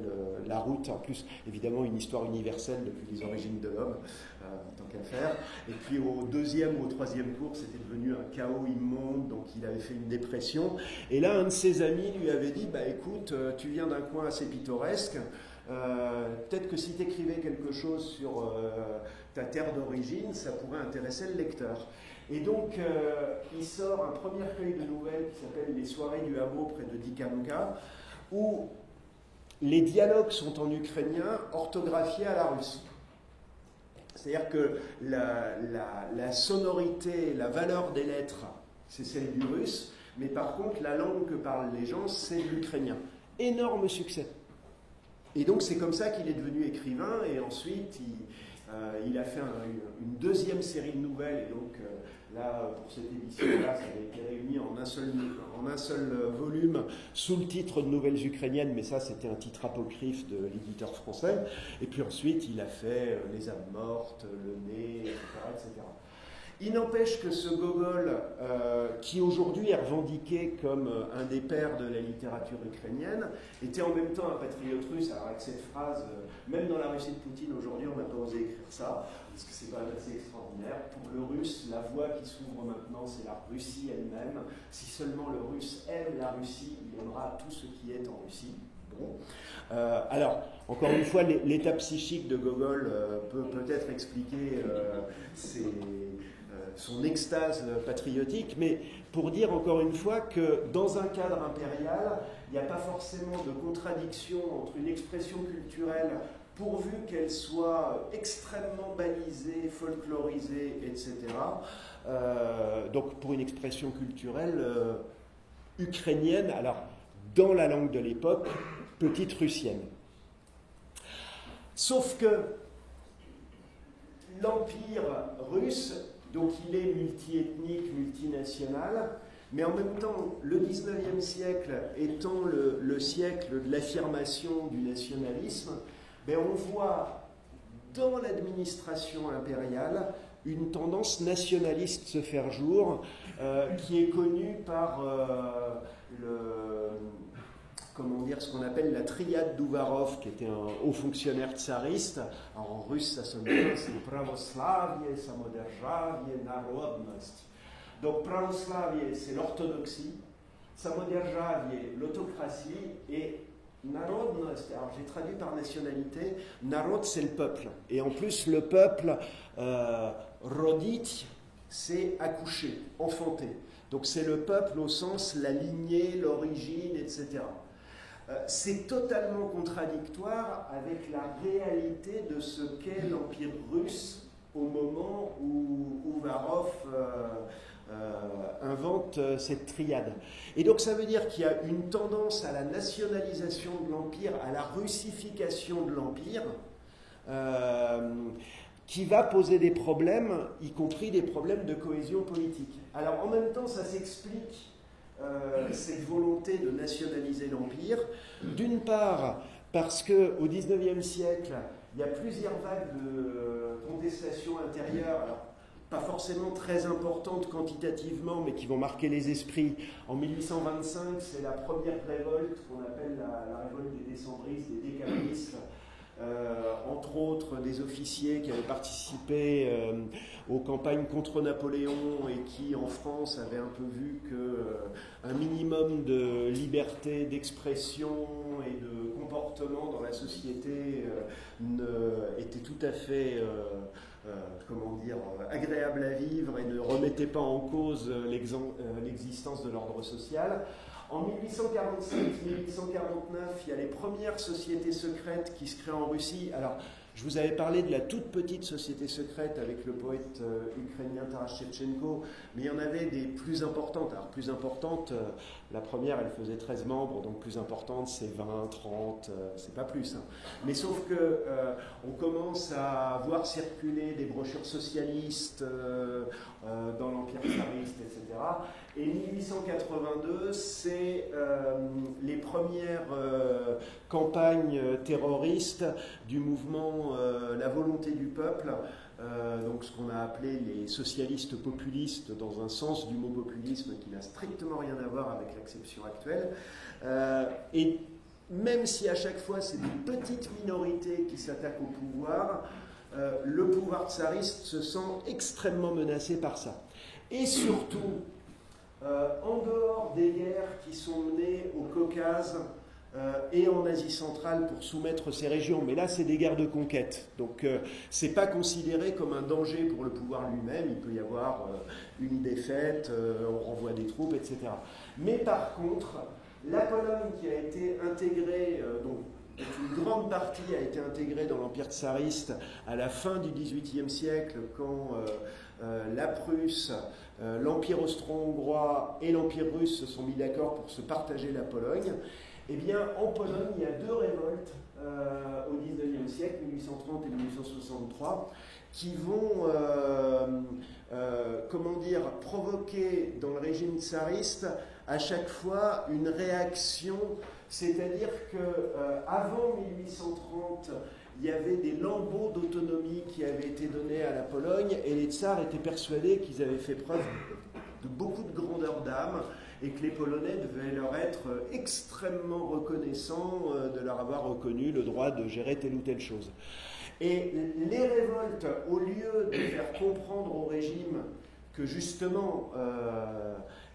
la route. En plus, évidemment, une histoire universelle depuis les origines de l'homme, tant qu'à faire. Et puis au deuxième ou au troisième cours, c'était devenu un chaos immonde, donc il avait fait une dépression. Et là, un de ses amis lui avait dit, bah écoute, tu viens d'un coin assez pittoresque, peut-être que si tu écrivais quelque chose sur ta terre d'origine, ça pourrait intéresser le lecteur. Et donc, il sort un premier recueil de nouvelles qui s'appelle Les soirées du hameau près de Dikanka, où les dialogues sont en ukrainien, orthographiés à la russe. C'est-à-dire que la sonorité, la valeur des lettres, c'est celle du russe, mais par contre, la langue que parlent les gens, c'est l'ukrainien. Énorme succès. Et donc, c'est comme ça qu'il est devenu écrivain, et ensuite, il a fait une deuxième série de nouvelles, et donc là, pour cette édition-là, ça avait été réuni en un seul volume, sous le titre de Nouvelles ukrainiennes, mais ça, c'était un titre apocryphe de l'éditeur français. Et puis ensuite, il a fait Les âmes mortes, Le nez, etc., etc. Il n'empêche que ce Gogol, qui aujourd'hui est revendiqué comme un des pères de la littérature ukrainienne, était en même temps un patriote russe. Alors avec cette phrase, même dans la Russie de Poutine aujourd'hui, on n'a pas osé écrire ça, parce que c'est quand même assez extraordinaire. Pour le russe, la voie qui s'ouvre maintenant, c'est la Russie elle-même. Si seulement le russe aime la Russie, il aimera tout ce qui est en Russie. Bon. Alors, encore une fois, l'état psychique de Gogol peut peut-être expliquer son extase patriotique, mais pour dire encore une fois que dans un cadre impérial, il n'y a pas forcément de contradiction entre une expression culturelle pourvu qu'elle soit extrêmement balisée, folklorisée, etc. Donc pour une expression culturelle ukrainienne, alors dans la langue de l'époque, petite russienne. Sauf que l'Empire russe, donc il est multiethnique, multinational, mais en même temps, le XIXe siècle étant le siècle de l'affirmation du nationalisme, ben on voit dans l'administration impériale une tendance nationaliste se faire jour, qui est connue par ce qu'on appelle la triade d'Uvarov, qui était un haut fonctionnaire tsariste. Alors, en russe, ça sonne bien, c'est Pravoslavie, Samodержавие, Narodnost. Donc, Pravoslavie, c'est l'orthodoxie, Samodержавие, l'autocratie, et Narodnost, alors j'ai traduit par nationalité, Narod, c'est le peuple. Et en plus, le peuple, rodit, c'est accoucher, enfanter. Donc, c'est le peuple au sens la lignée, l'origine, etc. C'est totalement contradictoire avec la réalité de ce qu'est l'Empire russe au moment où Uvarov invente cette triade. Et donc ça veut dire qu'il y a une tendance à la nationalisation de l'Empire, à la russification de l'Empire, qui va poser des problèmes, y compris des problèmes de cohésion politique. Alors en même temps, ça s'explique cette volonté de nationaliser l'Empire, d'une part parce qu'au XIXe siècle, il y a plusieurs vagues de contestation intérieure, alors pas forcément très importantes quantitativement, mais qui vont marquer les esprits. En 1825, c'est la première révolte qu'on appelle la révolte des décembristes, des décabristes, entre autres des officiers qui avaient participé aux campagnes contre Napoléon et qui en France avaient un peu vu qu'un minimum de liberté d'expression et de comportement dans la société était tout à fait agréable à vivre et ne remettait pas en cause l'existence de l'ordre social. En 1847-1849, il y a les premières sociétés secrètes qui se créent en Russie. Alors, je vous avais parlé de la toute petite société secrète avec le poète ukrainien Taras Shevchenko, mais il y en avait des plus importantes. Alors, plus importantes, la première, elle faisait 13 membres, donc plus importante, c'est 20, 30, c'est pas plus. Hein. Mais sauf que on commence à voir circuler des brochures socialistes dans l'Empire tsariste, etc. Et 1882, c'est les premières campagnes terroristes du mouvement La Volonté du Peuple, donc ce qu'on a appelé les socialistes populistes, dans un sens du mot populisme qui n'a strictement rien à voir avec l'acception actuelle. Et même si à chaque fois c'est des petites minorités qui s'attaquent au pouvoir, le pouvoir tsariste se sent extrêmement menacé par ça. Et surtout, en dehors des guerres qui sont menées au Caucase et en Asie centrale pour soumettre ces régions, mais là c'est des guerres de conquête, donc c'est pas considéré comme un danger pour le pouvoir lui-même, il peut y avoir une défaite, on renvoie des troupes, etc. Mais par contre, la Pologne qui a été intégrée, donc une grande partie a été intégrée dans l'Empire tsariste à la fin du XVIIIe siècle, quand la Prusse, l'Empire austro-hongrois et l'Empire russe se sont mis d'accord pour se partager la Pologne. Eh bien, en Pologne, il y a deux révoltes au XIXe siècle, 1830 et 1863, qui vont, provoquer dans le régime tsariste à chaque fois une réaction, c'est-à-dire qu'avant 1830, il y avait des lambeaux d'autonomie qui avaient été donnés à la Pologne et les tsars étaient persuadés qu'ils avaient fait preuve de beaucoup de grandeur d'âme et que les Polonais devaient leur être extrêmement reconnaissants de leur avoir reconnu le droit de gérer telle ou telle chose. Et les révoltes, au lieu de faire comprendre au régime que justement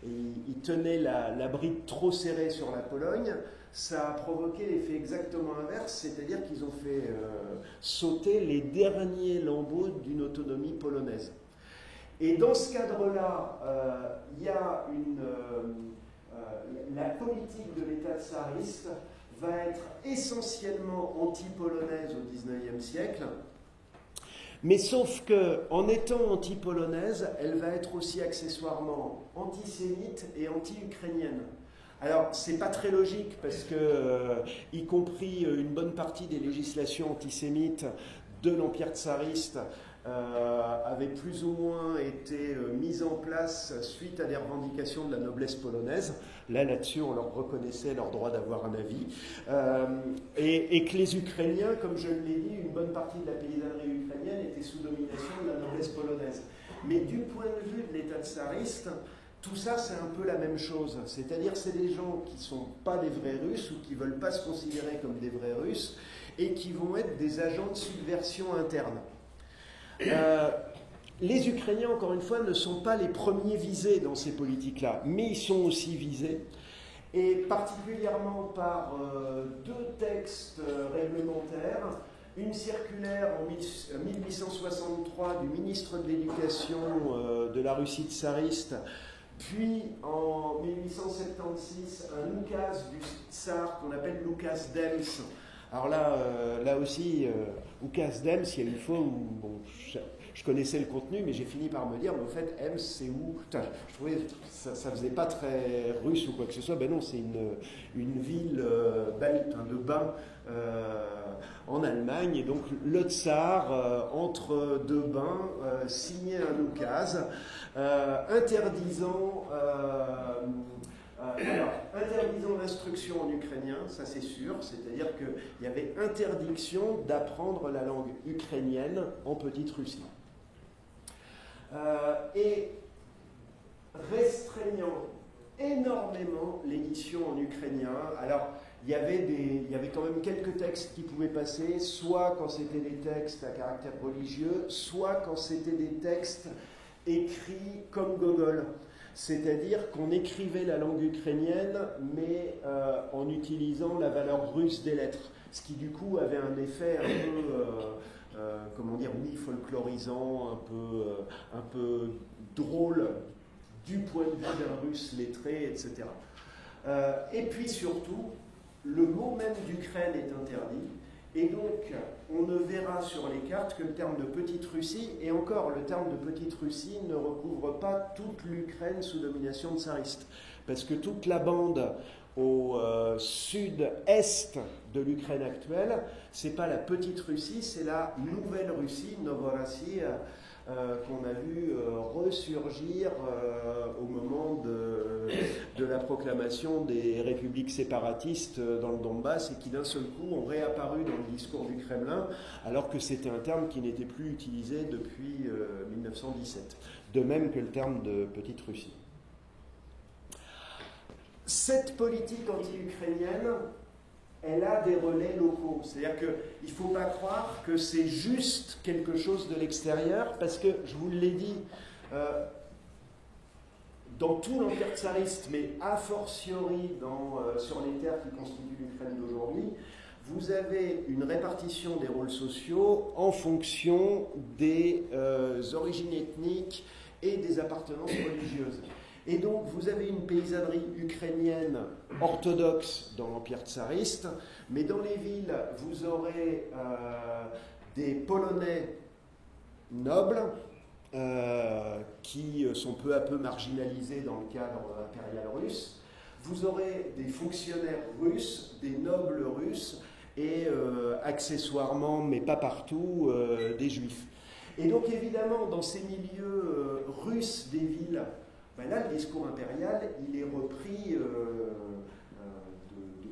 il tenait la bride trop serrée sur la Pologne, ça a provoqué l'effet exactement inverse, c'est-à-dire qu'ils ont fait sauter les derniers lambeaux d'une autonomie polonaise. Et dans ce cadre-là, il y a la politique de l'État tsariste va être essentiellement anti-polonaise au XIXe siècle, mais sauf qu'en étant anti-polonaise, elle va être aussi accessoirement antisémite et anti-ukrainienne. Alors, c'est pas très logique parce que, y compris une bonne partie des législations antisémites de l'Empire tsariste avaient plus ou moins été mises en place suite à des revendications de la noblesse polonaise. Là-dessus, on leur reconnaissait leur droit d'avoir un avis. Et que les Ukrainiens, comme je l'ai dit, une bonne partie de la paysannerie ukrainienne était sous domination de la noblesse polonaise. Mais du point de vue de l'État tsariste, tout ça, c'est un peu la même chose. C'est-à-dire, c'est des gens qui ne sont pas des vrais Russes ou qui ne veulent pas se considérer comme des vrais Russes et qui vont être des agents de subversion interne. Les Ukrainiens, encore une fois, ne sont pas les premiers visés dans ces politiques-là, mais ils sont aussi visés, et particulièrement par deux textes réglementaires, une circulaire en 1863 du ministre de l'Éducation de la Russie tsariste, puis en 1876 un oukaz du tsar qu'on appelle l'oukaz d'Ems. Alors là aussi, oukaz d'Ems, il y a une fois où je connaissais le contenu, mais j'ai fini par me dire, mais en fait, Ems, c'est où? Putain, je trouvais que ça faisait pas très russe ou quoi que ce soit. Ben non, c'est une ville de bain en Allemagne. Et donc, le tsar, entre deux bains, signait un oukaz interdisant l'instruction en ukrainien, ça c'est sûr, c'est-à-dire qu'il y avait interdiction d'apprendre la langue ukrainienne en Petite-Russie. Et restreignant énormément l'édition en ukrainien. Alors, il y avait quand même quelques textes qui pouvaient passer, soit quand c'était des textes à caractère religieux, soit quand c'était des textes écrits comme Gogol. C'est-à-dire qu'on écrivait la langue ukrainienne, mais en utilisant la valeur russe des lettres. Ce qui, du coup, avait un effet folklorisant, un peu drôle du point de vue d'un russe lettré, etc. Et puis, surtout, le mot même d'Ukraine est interdit. Et donc, on ne verra sur les cartes que le terme de Petite-Russie, et encore, le terme de Petite-Russie ne recouvre pas toute l'Ukraine sous domination tsariste, parce que toute la bande au sud-est de l'Ukraine actuelle, c'est pas la Petite-Russie, c'est la Nouvelle-Russie, Novorossiya, qu'on a vu ressurgir au moment de la proclamation des républiques séparatistes dans le Donbass et qui d'un seul coup ont réapparu dans le discours du Kremlin alors que c'était un terme qui n'était plus utilisé depuis 1917. De même que le terme de Petite Russie. Cette politique anti-ukrainienne, elle a des relais locaux. C'est-à-dire qu'il ne faut pas croire que c'est juste quelque chose de l'extérieur, parce que, je vous l'ai dit, dans tout l'Empire tsariste, mais a fortiori sur les terres qui constituent l'Ukraine d'aujourd'hui, vous avez une répartition des rôles sociaux en fonction des origines ethniques et des appartenances religieuses. Et donc, vous avez une paysannerie ukrainienne orthodoxe dans l'Empire tsariste, mais dans les villes, vous aurez des Polonais nobles qui sont peu à peu marginalisés dans le cadre impérial russe. Vous aurez des fonctionnaires russes, des nobles russes, et accessoirement, mais pas partout, des juifs. Et donc, évidemment, dans ces milieux russes des villes, ben là, le discours impérial, il est repris de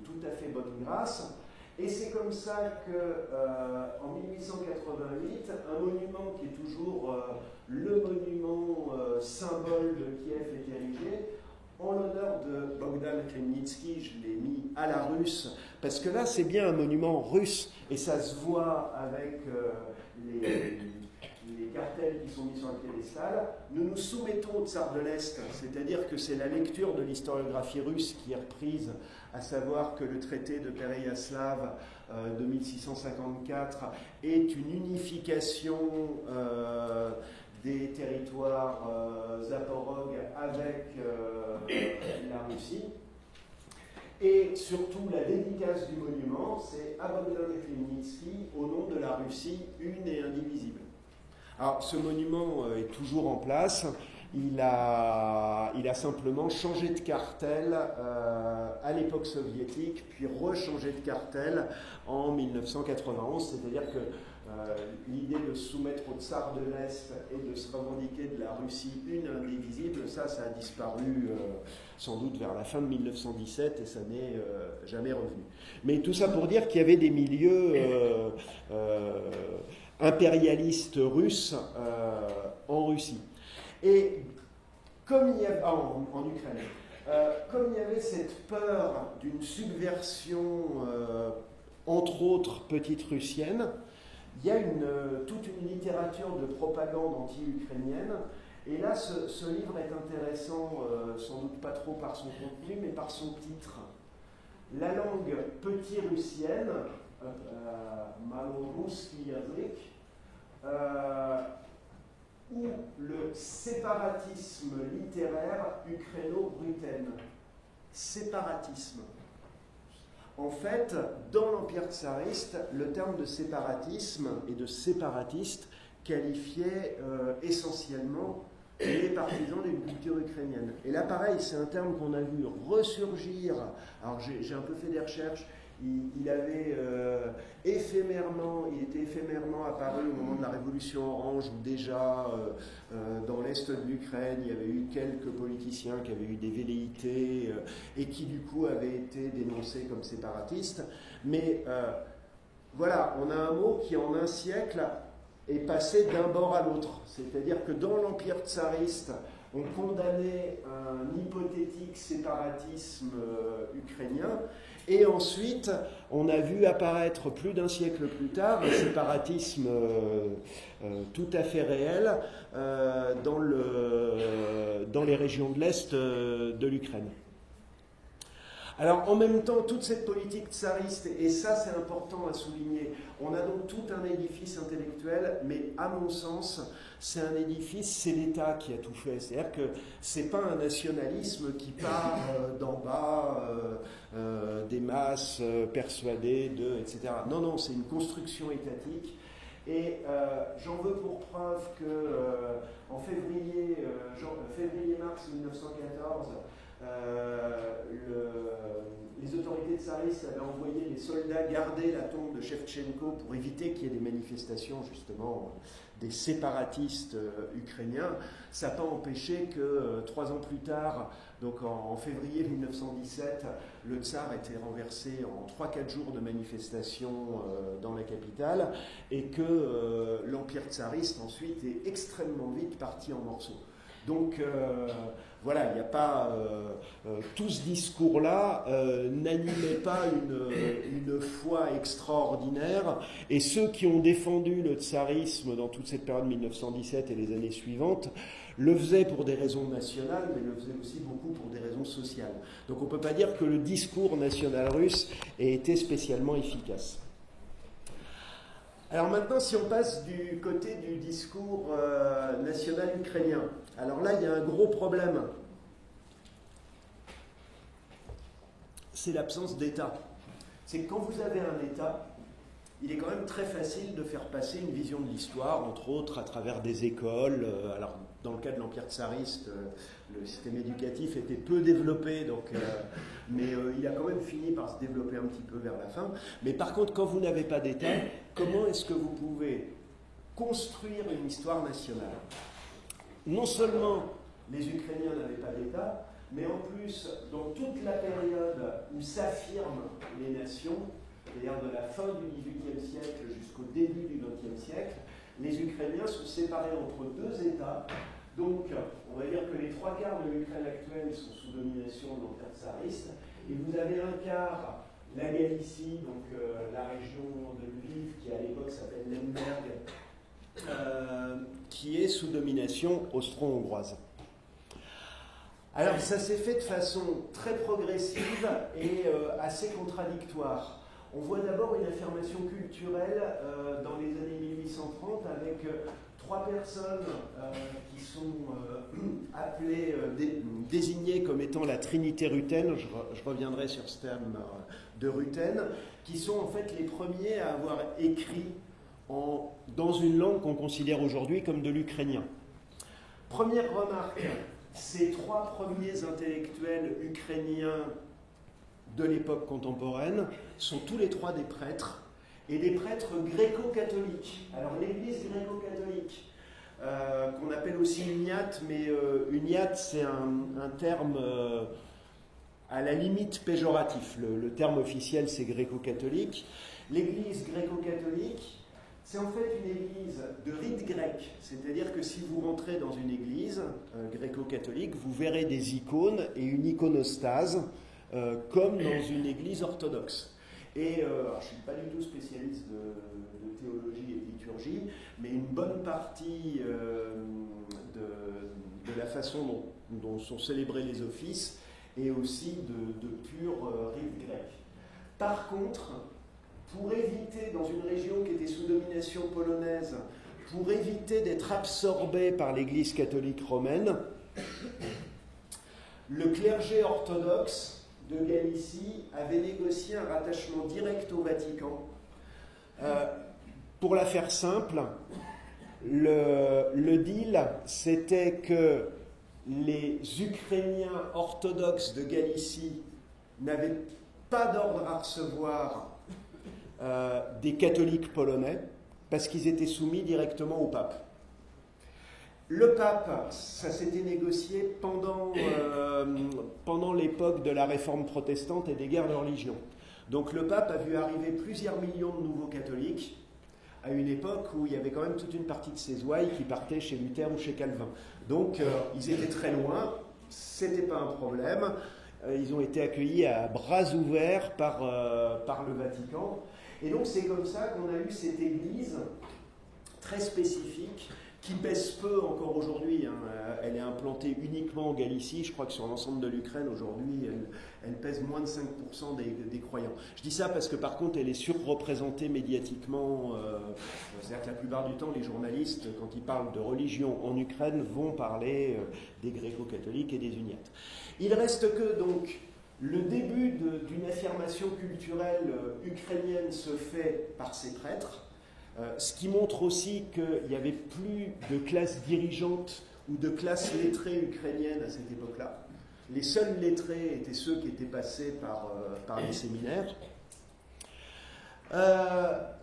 tout à fait bonne grâce. Et c'est comme ça qu'en 1888, un monument qui est toujours le monument symbole de Kiev est érigé, en l'honneur de Bogdan Khmelnytsky, je l'ai mis à la russe, parce que là, c'est bien un monument russe, et ça se voit avec les cartels qui sont mis sur le piédestal. Nous nous soumettons au tsar de l'Est, c'est-à-dire que c'est la lecture de l'historiographie russe qui est reprise, à savoir que le traité de Péréyaslav de 1654 est une unification des territoires zaporogues avec la Russie. Et surtout, la dédicace du monument, c'est à Bogdan Khmelnytsky, au nom de la Russie une et indivisible. Alors, ce monument est toujours en place. Il a simplement changé de cartel à l'époque soviétique, puis rechangé de cartel en 1991. C'est-à-dire que l'idée de se soumettre au tsar de l'Est et de se revendiquer de la Russie une indivisible, ça a disparu sans doute vers la fin de 1917 et ça n'est jamais revenu. Mais tout ça pour dire qu'il y avait des milieux impérialistes russes en Russie. Et comme il y avait, en Ukraine, comme il y avait cette peur d'une subversion, entre autres petite russienne, il y a toute une littérature de propagande anti-ukrainienne. Et là, ce livre est intéressant, sans doute pas trop par son contenu, mais par son titre. La langue petit-russienne, Maloruski Yazyk, ou le séparatisme littéraire ukraino-brutaine. Séparatisme. En fait, dans l'Empire tsariste, le terme de séparatisme et de séparatiste qualifiait essentiellement les partisans d'une culture ukrainienne. Et là, pareil, c'est un terme qu'on a vu ressurgir. Alors, j'ai un peu fait des recherches. Il était éphémèrement apparu au moment de la Révolution orange, où déjà, dans l'est de l'Ukraine, il y avait eu quelques politiciens qui avaient eu des velléités et qui, du coup, avaient été dénoncés comme séparatistes. Mais voilà, on a un mot qui, en un siècle, est passé d'un bord à l'autre. C'est-à-dire que dans l'Empire tsariste, on condamnait un hypothétique séparatisme ukrainien, et ensuite, on a vu apparaître plus d'un siècle plus tard un séparatisme tout à fait réel dans les régions de l'Est de l'Ukraine. Alors, en même temps, toute cette politique tsariste, et ça c'est important à souligner, on a donc tout un édifice intellectuel, mais à mon sens, c'est un édifice, c'est l'État qui a tout fait. C'est-à-dire que c'est pas un nationalisme qui part d'en bas, des masses persuadées de, etc. Non, non, c'est une construction étatique. Et j'en veux pour preuve que en février-mars 1914, les autorités tsaristes avaient envoyé des soldats garder la tombe de Shevchenko pour éviter qu'il y ait des manifestations, justement, des séparatistes ukrainiens. Ça n'a pas empêché que 3 ans plus tard, donc en février 1917, le tsar était renversé en 3-4 jours de manifestations dans la capitale, et que l'empire tsariste ensuite est extrêmement vite parti en morceaux. Donc voilà, il n'y a pas tout ce discours-là n'animait pas une foi extraordinaire, et ceux qui ont défendu le tsarisme dans toute cette période 1917 et les années suivantes le faisaient pour des raisons nationales, mais le faisaient aussi beaucoup pour des raisons sociales. Donc on ne peut pas dire que le discours national russe ait été spécialement efficace. Alors maintenant, si on passe du côté du discours national ukrainien, alors là, il y a un gros problème. C'est l'absence d'État. C'est que quand vous avez un État, il est quand même très facile de faire passer une vision de l'histoire, entre autres à travers des écoles. Alors, dans le cas de l'Empire tsariste, le système éducatif était peu développé, donc, mais il a quand même fini par se développer un petit peu vers la fin. Mais par contre, quand vous n'avez pas d'État, comment est-ce que vous pouvez construire une histoire nationale? Non seulement les Ukrainiens n'avaient pas d'État, mais en plus, dans toute la période où s'affirment les nations, c'est-à-dire de la fin du XVIIIe siècle jusqu'au début du XXe siècle, les Ukrainiens sont séparés entre 2 États. Donc, on va dire que les 3/4 de l'Ukraine actuelle sont sous domination de l'Empire tsariste, et vous avez un quart, la Galicie, donc la région de Lviv, qui à l'époque s'appelle Lemberg, qui est sous domination austro-hongroise. Alors, ça s'est fait de façon très progressive et assez contradictoire. On voit d'abord une affirmation culturelle dans les années 1830 avec 3 personnes qui sont appelées, désignées comme étant la Trinité ruthène. Je reviendrai sur ce terme de Ruthène, qui sont en fait les premiers à avoir écrit dans une langue qu'on considère aujourd'hui comme de l'ukrainien. Première remarque, ces 3 premiers intellectuels ukrainiens de l'époque contemporaine sont tous les 3 des prêtres, et des prêtres gréco-catholiques. Alors l'église gréco-catholique, qu'on appelle aussi uniate, mais uniate c'est un terme à la limite péjoratif. Le terme officiel c'est gréco-catholique. L'église gréco-catholique, c'est en fait une église de rite grec, c'est-à-dire que si vous rentrez dans une église gréco-catholique, vous verrez des icônes et une iconostase, comme dans une église orthodoxe. Et alors, je ne suis pas du tout spécialiste de théologie et de liturgie, mais une bonne partie de la façon dont sont célébrés les offices est aussi de pur rite grec. Par contre, pour éviter, dans une région qui était sous domination polonaise, pour éviter d'être absorbé par l'Église catholique romaine, le clergé orthodoxe de Galicie avait négocié un rattachement direct au Vatican. Pour la faire simple, le deal, c'était que les Ukrainiens orthodoxes de Galicie n'avaient pas d'ordre à recevoir des catholiques polonais, parce qu'ils étaient soumis directement au pape. Le pape, ça s'était négocié pendant l'époque de la réforme protestante et des guerres de religion. Donc le pape a vu arriver plusieurs millions de nouveaux catholiques à une époque où il y avait quand même toute une partie de ces ouailles qui partaient chez Luther ou chez Calvin. Donc ils étaient très loin, c'était pas un problème. Ils ont été accueillis à bras ouverts par le Vatican. Et donc c'est comme ça qu'on a eu cette église très spécifique qui pèse peu encore aujourd'hui. Elle est implantée uniquement en Galicie. Je crois que sur l'ensemble de l'Ukraine, aujourd'hui, elle pèse moins de 5% des croyants. Je dis ça parce que, par contre, elle est surreprésentée médiatiquement. C'est-à-dire que la plupart du temps, les journalistes, quand ils parlent de religion en Ukraine, vont parler des gréco-catholiques et des uniates. Il reste que, donc, le début d'une affirmation culturelle ukrainienne se fait par ces prêtres. Ce qui montre aussi qu'il n'y avait plus de classe dirigeante ou de classe lettrée ukrainienne à cette époque-là. Les seuls lettrés étaient ceux qui étaient passés par les séminaires.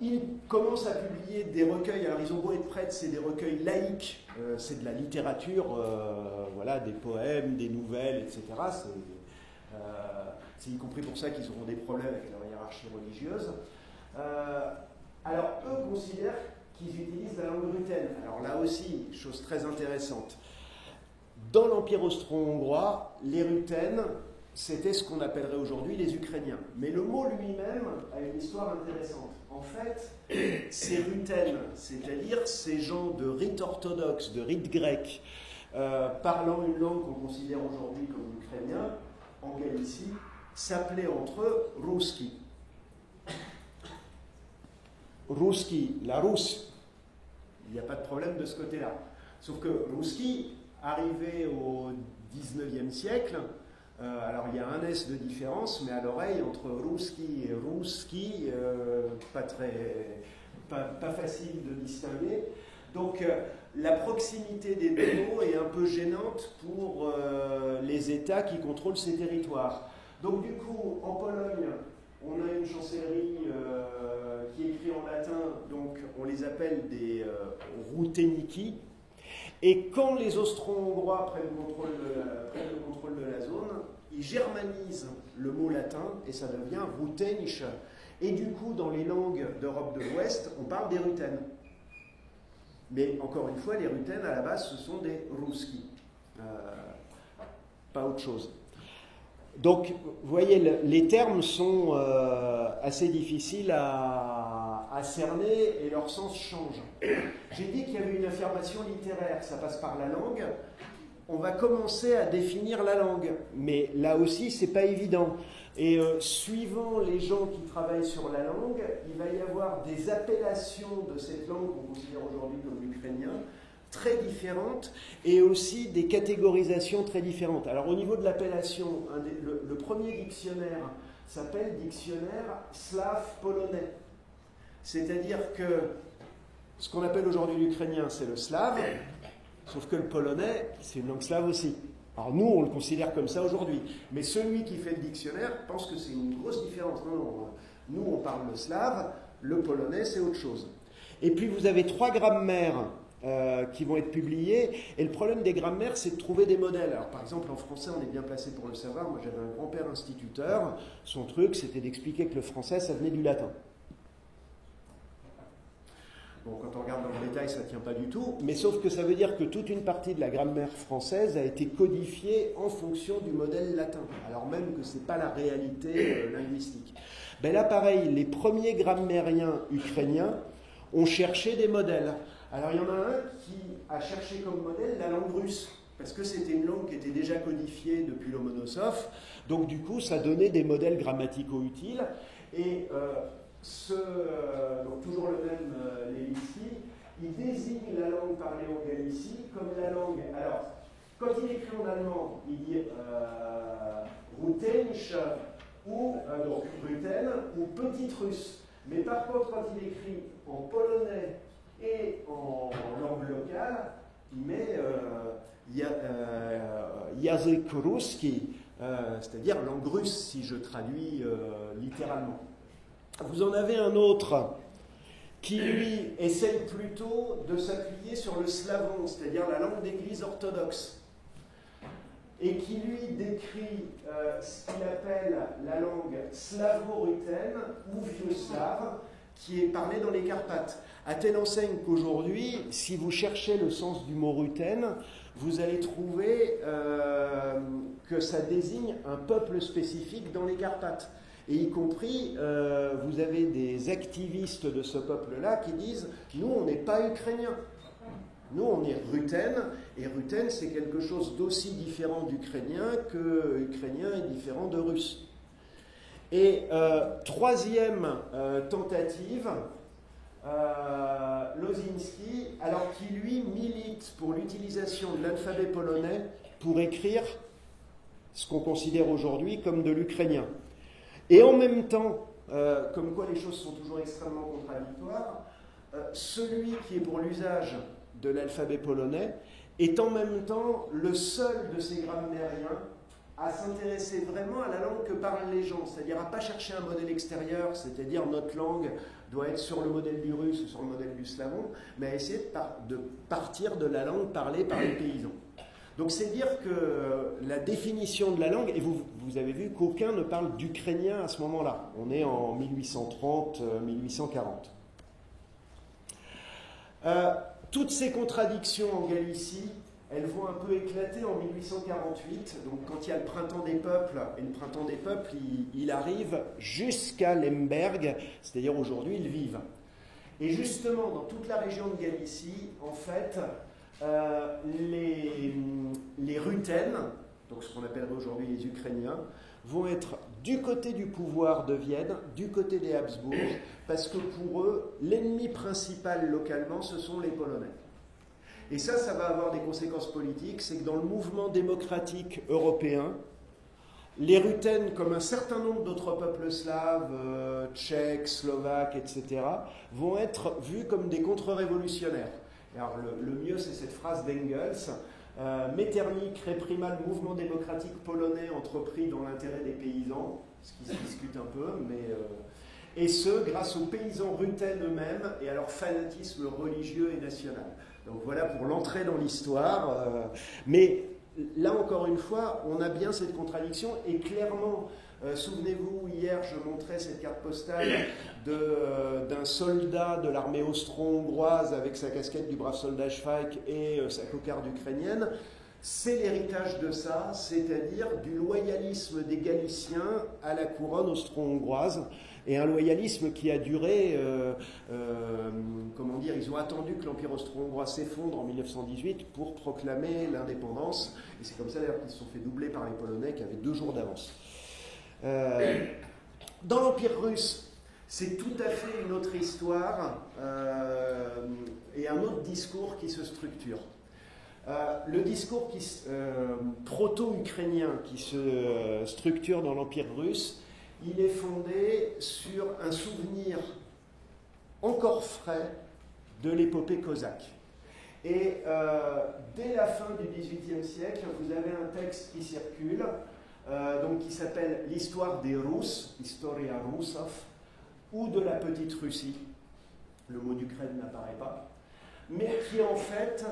Ils commencent à publier des recueils. Alors, ils ont beau être prêtres, c'est des recueils laïques, c'est de la littérature, voilà, des poèmes, des nouvelles, etc. C'est y compris pour ça qu'ils auront des problèmes avec leur hiérarchie religieuse. Alors, eux considèrent qu'ils utilisent la langue ruthène. Alors là aussi, chose très intéressante. Dans l'Empire austro-hongrois, les ruthènes, c'était ce qu'on appellerait aujourd'hui les Ukrainiens. Mais le mot lui-même a une histoire intéressante. En fait, ces ruthènes, c'est-à-dire ces gens de rite orthodoxe, de rite grec, parlant une langue qu'on considère aujourd'hui comme l'ukrainien, en Galicie, s'appelaient entre eux Ruski. Ruski, la Russe. Il n'y a pas de problème de ce côté-là. Sauf que Ruski, arrivé au XIXe siècle, alors il y a un S de différence, mais à l'oreille, entre Ruski et Ruski, pas facile de distinguer. Donc la proximité des deux mots est un peu gênante pour les États qui contrôlent ces territoires. Donc du coup, en Pologne, on a une chancellerie qui est écrite en latin, donc on les appelle des Ruteniki. Et quand les Austro-Hongrois prennent le contrôle de la zone, ils germanisent le mot latin et ça devient Ruthenisch. Et du coup, dans les langues d'Europe de l'Ouest, on parle des ruthènes. Mais encore une fois, les ruthènes, à la base, ce sont des Ruski. Pas autre chose. Donc, vous voyez, les termes sont assez difficiles à cerner et leur sens change. J'ai dit qu'il y avait une affirmation littéraire, ça passe par la langue. On va commencer à définir la langue, mais là aussi, c'est pas évident. Et suivant les gens qui travaillent sur la langue, il va y avoir des appellations de cette langue qu'on considère aujourd'hui comme l'ukrainien, très différentes, et aussi des catégorisations très différentes. Alors au niveau de l'appellation, le premier dictionnaire s'appelle dictionnaire slave-polonais. C'est-à-dire que ce qu'on appelle aujourd'hui l'ukrainien, c'est le slave, sauf que le polonais, c'est une langue slave aussi. Alors nous, on le considère comme ça aujourd'hui. Mais celui qui fait le dictionnaire pense que c'est une grosse différence. Non, nous, on parle le slave, le polonais, c'est autre chose. Et puis vous avez 3 grammaires qui vont être publiées. Et le problème des grammaires, c'est de trouver des modèles. Alors par exemple, en français, on est bien placé pour le savoir. Moi, j'avais un grand-père instituteur. Son truc, c'était d'expliquer que le français, ça venait du latin. Bon, quand on regarde dans le détail, ça ne tient pas du tout, mais sauf que ça veut dire que toute une partie de la grammaire française a été codifiée en fonction du modèle latin, alors même que ce n'est pas la réalité linguistique. Ben là, pareil, les premiers grammairiens ukrainiens ont cherché des modèles. Alors, il y en a un qui a cherché comme modèle la langue russe, parce que c'était une langue qui était déjà codifiée depuis Lomonosov, donc du coup, ça donnait des modèles grammaticaux utiles, et donc toujours le même Levinsky, il désigne la langue parlée en Galicie comme la langue. Alors, quand il écrit en allemand, il dit Ruthenisch ou donc Ruthen ou petite russe. Mais par contre, quand il écrit en polonais et en langue locale, il met Język ruski, c'est-à-dire langue russe, si je traduis littéralement. Vous en avez un autre qui, lui, essaye plutôt de s'appuyer sur le slavon, c'est-à-dire la langue d'église orthodoxe, et qui, lui, décrit ce qu'il appelle la langue slavo-ruthène ou vieux slave, qui est parlée dans les Carpates. À telle enseigne qu'aujourd'hui, si vous cherchez le sens du mot ruthène, vous allez trouver que ça désigne un peuple spécifique dans les Carpates. Et y compris, vous avez des activistes de ce peuple-là qui disent « Nous, on n'est pas ukrainiens. Nous, on est ruthène. » Et ruthène, c'est quelque chose d'aussi différent d'ukrainien que ukrainien est différent de russe. Et troisième tentative, Lozinski, alors qui lui milite pour l'utilisation de l'alphabet polonais pour écrire ce qu'on considère aujourd'hui comme de l'ukrainien. Et en même temps, comme quoi les choses sont toujours extrêmement contradictoires, celui qui est pour l'usage de l'alphabet polonais est en même temps le seul de ces grammairiens à s'intéresser vraiment à la langue que parlent les gens, c'est-à-dire à ne pas chercher un modèle extérieur, c'est-à-dire notre langue doit être sur le modèle du russe ou sur le modèle du slavon, mais à essayer de partir de la langue parlée par les paysans. Donc c'est dire que la définition de la langue, et vous avez vu qu'aucun ne parle d'ukrainien à ce moment-là, on est en 1830-1840. Toutes ces contradictions en Galicie, elles vont un peu éclater en 1848, donc quand il y a le printemps des peuples, et le printemps des peuples, il arrive jusqu'à Lemberg, c'est-à-dire aujourd'hui Lviv. Et justement, dans toute la région de Galicie, en fait, les Ruthènes, donc ce qu'on appellerait aujourd'hui les Ukrainiens, vont être du côté du pouvoir de Vienne, du côté des Habsbourg, parce que pour eux, l'ennemi principal localement, ce sont les Polonais. Et ça va avoir des conséquences politiques, c'est que dans le mouvement démocratique européen, les Ruthènes, comme un certain nombre d'autres peuples slaves, tchèques, slovaques, etc., vont être vus comme des contre-révolutionnaires. Alors le mieux, c'est cette phrase d'Engels, Metternich réprima le mouvement démocratique polonais entrepris dans l'intérêt des paysans, ce qui se discute un peu, et ce, grâce aux paysans ruthènes eux-mêmes et à leur fanatisme religieux et national. Donc voilà pour l'entrée dans l'histoire. Mais là, encore une fois, on a bien cette contradiction. Et clairement, souvenez-vous, hier, je montrais cette carte postale d'un soldat de l'armée austro-hongroise avec sa casquette du brave soldat Schweik et sa cocarde ukrainienne. C'est l'héritage de ça, c'est-à-dire du loyalisme des Galiciens à la couronne austro-hongroise. Et un loyalisme qui a duré, comment dire, ils ont attendu que l'Empire austro-hongrois s'effondre en 1918 pour proclamer l'indépendance. Et c'est comme ça d'ailleurs qu'ils se sont fait doubler par les Polonais qui avaient 2 jours d'avance. Dans l'Empire russe, c'est tout à fait une autre histoire et un autre discours qui se structure. Le discours proto-ukrainien qui se structure dans l'Empire russe, il est fondé sur un souvenir encore frais de l'épopée cosaque. Et dès la fin du XVIIIe siècle, vous avez un texte qui circule, donc qui s'appelle l'histoire des Russes, Historia Russov, ou de la petite Russie. Le mot d'Ukraine n'apparaît pas, mais qui en fait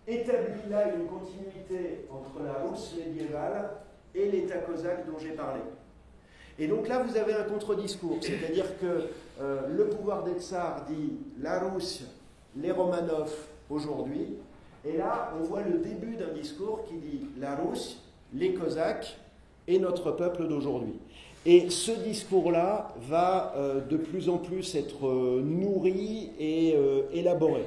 établit là une continuité entre la Russe médiévale et l'État cosaque dont j'ai parlé. Et donc là, vous avez un contre-discours, c'est-à-dire que le pouvoir des tsars dit la Russe, les Romanov aujourd'hui, et là, on voit le début d'un discours qui dit la Russe, les Cosaques et notre peuple d'aujourd'hui. Et ce discours-là va de plus en plus être nourri et élaboré.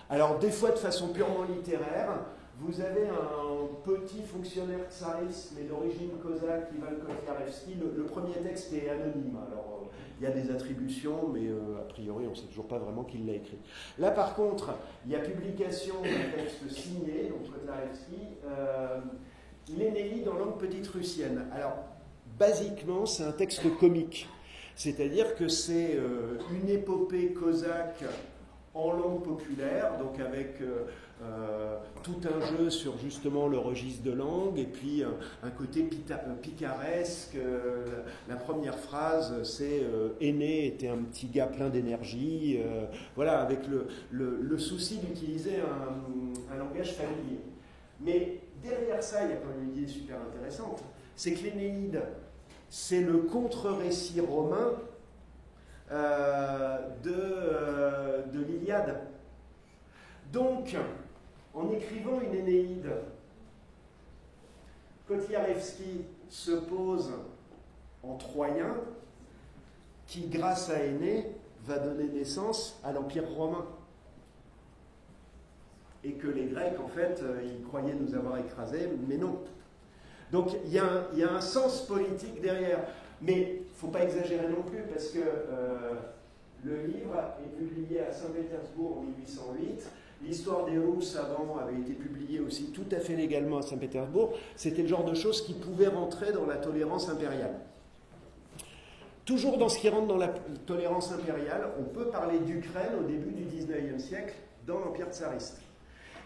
Alors, des fois de façon purement littéraire, vous avez un petit fonctionnaire tsariste, mais d'origine cosaque, Ivan Kotlярevski. Le premier texte est anonyme. Alors, il y a des attributions, mais a priori, on ne sait toujours pas vraiment qui l'a écrit. Là, par contre, il y a publication d'un texte signé, donc Kotlярevski, l'Énéide en langue petite russienne. Alors, basiquement, c'est un texte comique. C'est-à-dire que c'est une épopée cosaque en langue populaire, donc avec tout un jeu sur justement le registre de langue, et puis un côté picaresque. La première phrase, c'est Aîné était un petit gars plein d'énergie, voilà, avec le souci d'utiliser un langage familier. Mais derrière ça, il y a quand même une idée super intéressante, c'est que l'Énéide, c'est le contre-récit romain de l'Iliade. Donc, en écrivant une Énéide, Kotlярevski se pose en Troyen, qui, grâce à Énée, va donner naissance à l'Empire romain. Et que les Grecs, en fait, ils croyaient nous avoir écrasés, mais non. Donc, il y a un sens politique derrière. Mais il ne faut pas exagérer non plus, parce que le livre est publié à Saint-Pétersbourg en 1808. L'histoire des Russes avant avait été publiée aussi tout à fait légalement à Saint-Pétersbourg. C'était le genre de choses qui pouvaient rentrer dans la tolérance impériale. Toujours dans ce qui rentre dans la tolérance impériale, on peut parler d'Ukraine au début du XIXe siècle dans l'Empire tsariste.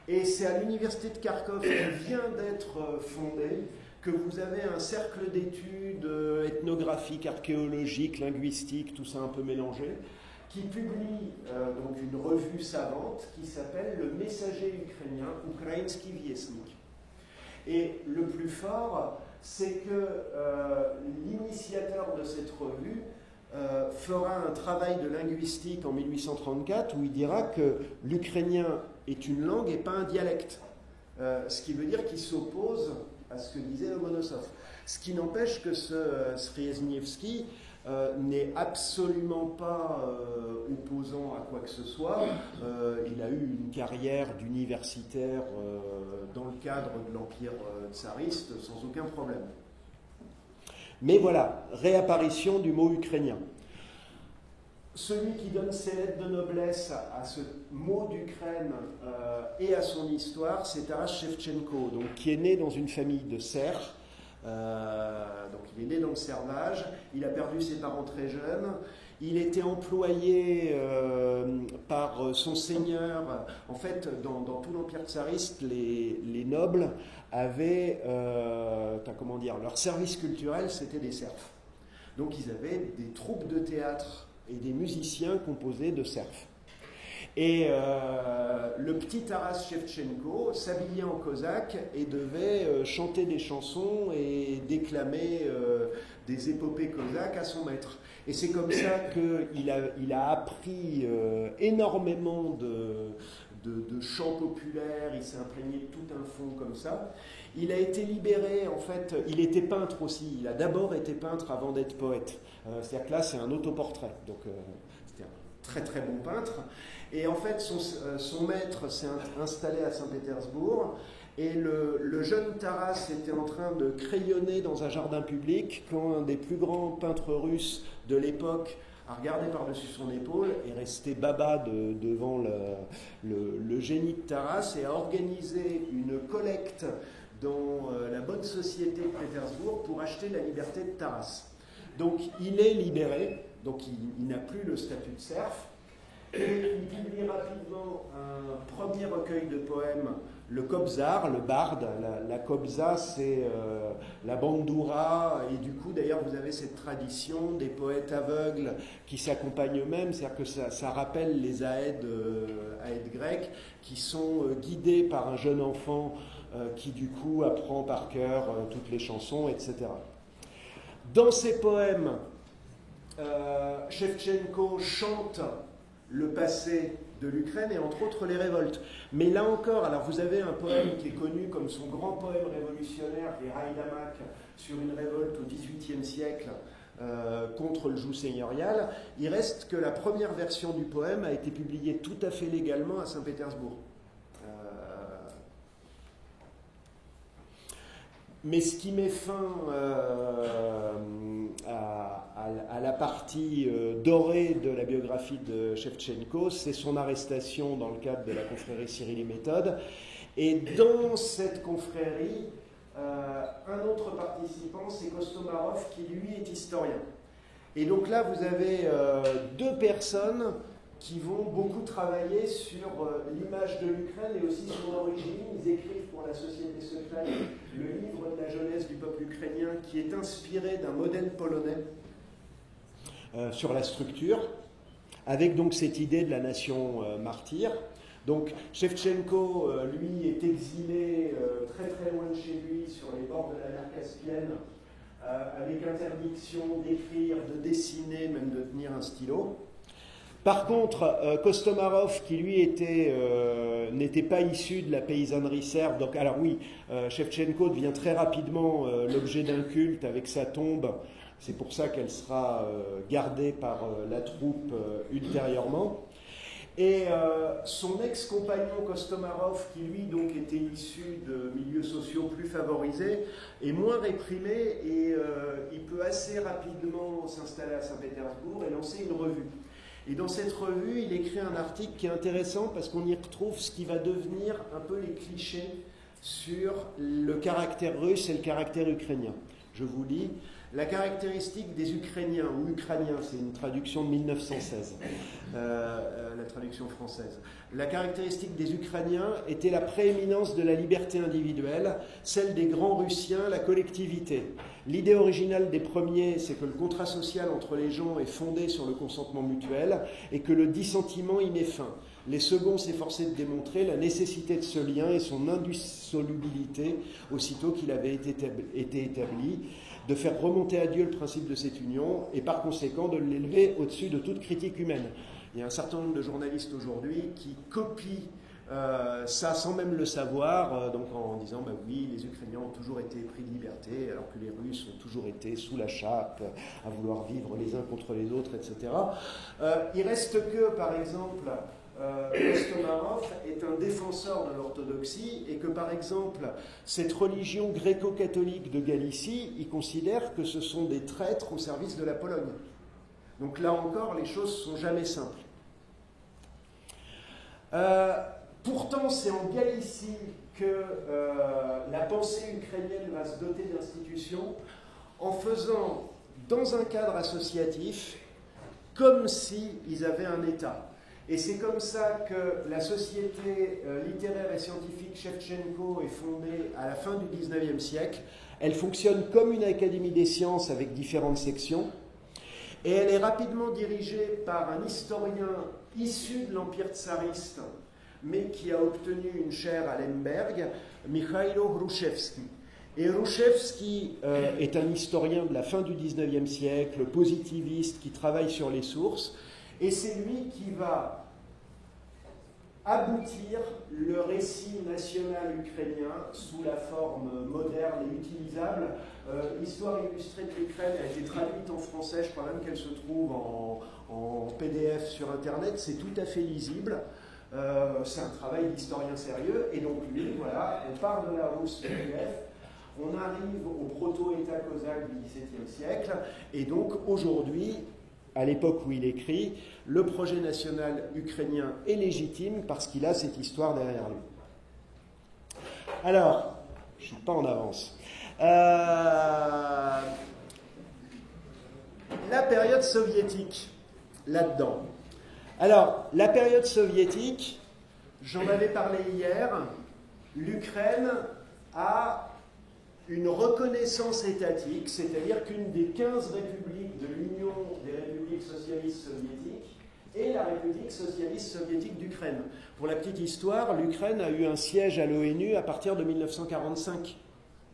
Et c'est à l'université de Kharkov qui vient d'être fondée que vous avez un cercle d'études ethnographiques, archéologiques, linguistiques, tout ça un peu mélangé, qui publie donc une revue savante qui s'appelle Le Messager ukrainien, Ukrainsky Viesnik. Et le plus fort, c'est que l'initiateur de cette revue fera un travail de linguistique en 1834 où il dira que l'ukrainien est une langue et pas un dialecte. Ce qui veut dire qu'il s'oppose à ce que disait Lomonosov. Ce qui n'empêche que ce Srieznievski n'est absolument pas opposant à quoi que ce soit. Il a eu une carrière d'universitaire dans le cadre de l'Empire tsariste sans aucun problème. Mais voilà, réapparition du mot ukrainien. Celui qui donne ses lettres de noblesse à ce mot d'Ukraine et à son histoire, c'est Taras Shevchenko, donc, qui est né dans une famille de serfs. Donc il est né dans le servage, il a perdu ses parents très jeunes, il était employé par son seigneur. En fait, dans tout l'Empire tsariste, les nobles avaient, leur service culturel, c'était des serfs. Donc ils avaient des troupes de théâtre et des musiciens composés de serfs. Et le petit Taras Shevchenko s'habillait en cosaque et devait chanter des chansons et déclamer des épopées cosaques à son maître. Et c'est comme ça qu'il a appris énormément de chants populaires, il s'est imprégné de tout un fond comme ça. Il a été libéré, en fait, il était peintre aussi, il a d'abord été peintre avant d'être poète. C'est-à-dire que là, c'est un autoportrait, donc c'était un très très bon peintre. Et en fait, son maître s'est installé à Saint-Pétersbourg, et le jeune Taras était en train de crayonner dans un jardin public quand un des plus grands peintres russes de l'époque a regardé par-dessus son épaule et resté baba devant le génie de Taras et a organisé une collecte dans la bonne société de Pétersbourg pour acheter la liberté de Taras. Donc il est libéré, donc il n'a plus le statut de serf, et il publie rapidement un premier recueil de poèmes, le Kobzar, le barde. La Kobza, c'est la bandoura, et du coup d'ailleurs vous avez cette tradition des poètes aveugles qui s'accompagnent eux-mêmes, c'est-à-dire que ça rappelle les aèdes grecs qui sont guidés par un jeune enfant qui du coup apprend par cœur toutes les chansons, etc. Dans ces poèmes, Shevchenko chante le passé de l'Ukraine et entre autres les révoltes. Mais là encore, alors vous avez un poème qui est connu comme son grand poème révolutionnaire, les Haïdamak, sur une révolte au XVIIIe siècle contre le joug seigneurial. Il reste que la première version du poème a été publiée tout à fait légalement à Saint-Pétersbourg. Mais ce qui met fin à la partie dorée de la biographie de Shevchenko, c'est son arrestation dans le cadre de la confrérie Cyril et Méthode. Et dans cette confrérie, un autre participant, c'est Kostomarov, qui lui est historien. Et donc là, vous avez deux personnes qui vont beaucoup travailler sur l'image de l'Ukraine et aussi son origine. Ils écrivent pour la Société secrète le livre de la jeunesse du peuple ukrainien qui est inspiré d'un modèle polonais sur la structure, avec donc cette idée de la nation martyre. Donc Shevchenko, lui, est exilé très très loin de chez lui, sur les bords de la mer Caspienne, avec interdiction d'écrire, de dessiner, même de tenir un stylo. Par contre, Kostomarov, qui lui n'était pas issu de la paysannerie serbe, donc alors oui, Shevchenko devient très rapidement l'objet d'un culte avec sa tombe. C'est pour ça qu'elle sera gardée par la troupe ultérieurement. Et son ex-compagnon Kostomarov, qui lui donc était issu de milieux sociaux plus favorisés, est moins réprimé et il peut assez rapidement s'installer à Saint-Pétersbourg et lancer une revue. Et dans cette revue, il écrit un article qui est intéressant parce qu'on y retrouve ce qui va devenir un peu les clichés sur le caractère russe et le caractère ukrainien. Je vous lis. la caractéristique des Ukrainiens, ou Ukrainiens, c'est une traduction de 1916, la traduction française. La caractéristique des Ukrainiens était la prééminence de la liberté individuelle, celle des grands Russiens, la collectivité. L'idée originale des premiers, c'est que le contrat social entre les gens est fondé sur le consentement mutuel et que le dissentiment y met fin. Les seconds s'efforçaient de démontrer la nécessité de ce lien et son indissolubilité aussitôt qu'il avait été établi, de faire remonter à Dieu le principe de cette union et par conséquent de l'élever au-dessus de toute critique humaine. Il y a un certain nombre de journalistes aujourd'hui qui copient ça sans même le savoir, donc en disant oui, les Ukrainiens ont toujours été pris de liberté, alors que les Russes ont toujours été sous la chape, à vouloir vivre les uns contre les autres, etc. Il reste que, par exemple, Kostomarov est un défenseur de l'orthodoxie et que, par exemple, cette religion gréco-catholique de Galicie, il considère que ce sont des traîtres au service de la Pologne. Donc là encore, les choses ne sont jamais simples. Pourtant, c'est en Galicie que la pensée ukrainienne va se doter d'institutions en faisant, dans un cadre associatif, comme s'ils avaient un État. Et c'est comme ça que la société littéraire et scientifique Shevchenko est fondée à la fin du XIXe siècle. Elle fonctionne comme une académie des sciences avec différentes sections. Et elle est rapidement dirigée par un historien issu de l'Empire tsariste, mais qui a obtenu une chaire à Lemberg, Mikhailo Hrushevsky. Et Hrushevsky est un historien de la fin du XIXe siècle, positiviste, qui travaille sur les sources, et c'est lui qui va aboutir le récit national ukrainien sous la forme moderne et utilisable. L'histoire illustrée de l'Ukraine a été traduite en français, je crois même qu'elle se trouve en PDF sur Internet, c'est tout à fait lisible. C'est un travail d'historien sérieux, et donc lui, voilà, on part de la Rousse Kiev, on arrive au proto-État cosaque du XVIIe siècle, et donc aujourd'hui, à l'époque où il écrit, le projet national ukrainien est légitime parce qu'il a cette histoire derrière lui. Alors, je ne suis pas en avance. La période soviétique, là-dedans. Alors, la période soviétique, j'en avais parlé hier, l'Ukraine a une reconnaissance étatique, c'est-à-dire qu'une des 15 républiques de l'Union des républiques socialistes soviétiques est la République socialiste soviétique d'Ukraine. Pour la petite histoire, l'Ukraine a eu un siège à l'ONU à partir de 1945,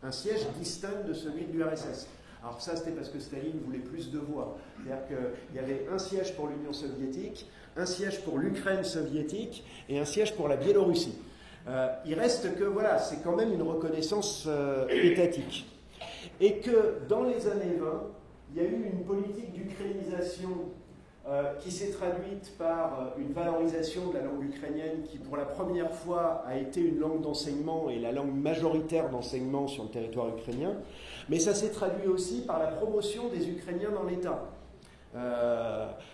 un siège distinct de celui de l'URSS. Alors ça, c'était parce que Staline voulait plus de voix. C'est-à-dire qu'il y avait un siège pour l'Union soviétique, un siège pour l'Ukraine soviétique et un siège pour la Biélorussie. Il reste que, voilà, c'est quand même une reconnaissance étatique. Et que dans les années 20, il y a eu une politique d'ukrainisation qui s'est traduite par une valorisation de la langue ukrainienne qui, pour la première fois, a été une langue d'enseignement et la langue majoritaire d'enseignement sur le territoire ukrainien. Mais ça s'est traduit aussi par la promotion des Ukrainiens dans l'État.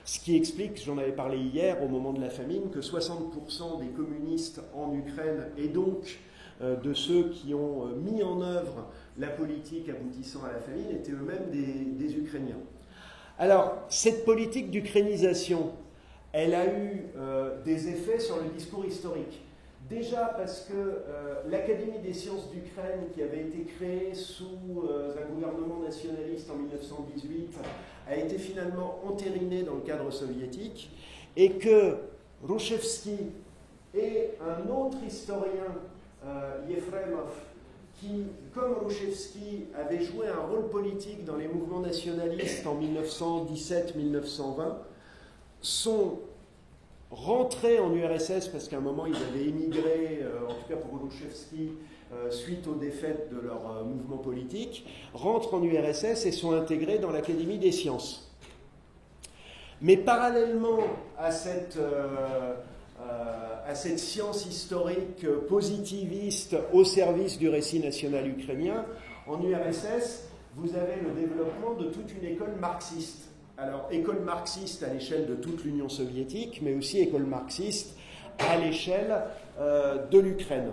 Ce qui explique, j'en avais parlé hier au moment de la famine, que 60% des communistes en Ukraine et donc de ceux qui ont mis en œuvre la politique aboutissant à la famine étaient eux-mêmes des Ukrainiens. Alors, cette politique d'ukrainisation, elle a eu des effets sur le discours historique. Déjà parce que l'Académie des sciences d'Ukraine, qui avait été créée sous un gouvernement nationaliste en 1918, a été finalement entérinée dans le cadre soviétique, et que Hrushevsky et un autre historien, Yefremov, qui, comme Hrushevsky, avait joué un rôle politique dans les mouvements nationalistes en 1917-1920, sont rentrés en URSS parce qu'à un moment ils avaient émigré, en tout cas pour Hrushevsky, suite aux défaites de leur mouvement politique, rentrent en URSS et sont intégrés dans l'Académie des sciences. Mais parallèlement à cette science historique positiviste au service du récit national ukrainien, en URSS, vous avez le développement de toute une école marxiste. Alors, école marxiste à l'échelle de toute l'Union soviétique, mais aussi école marxiste à l'échelle de l'Ukraine.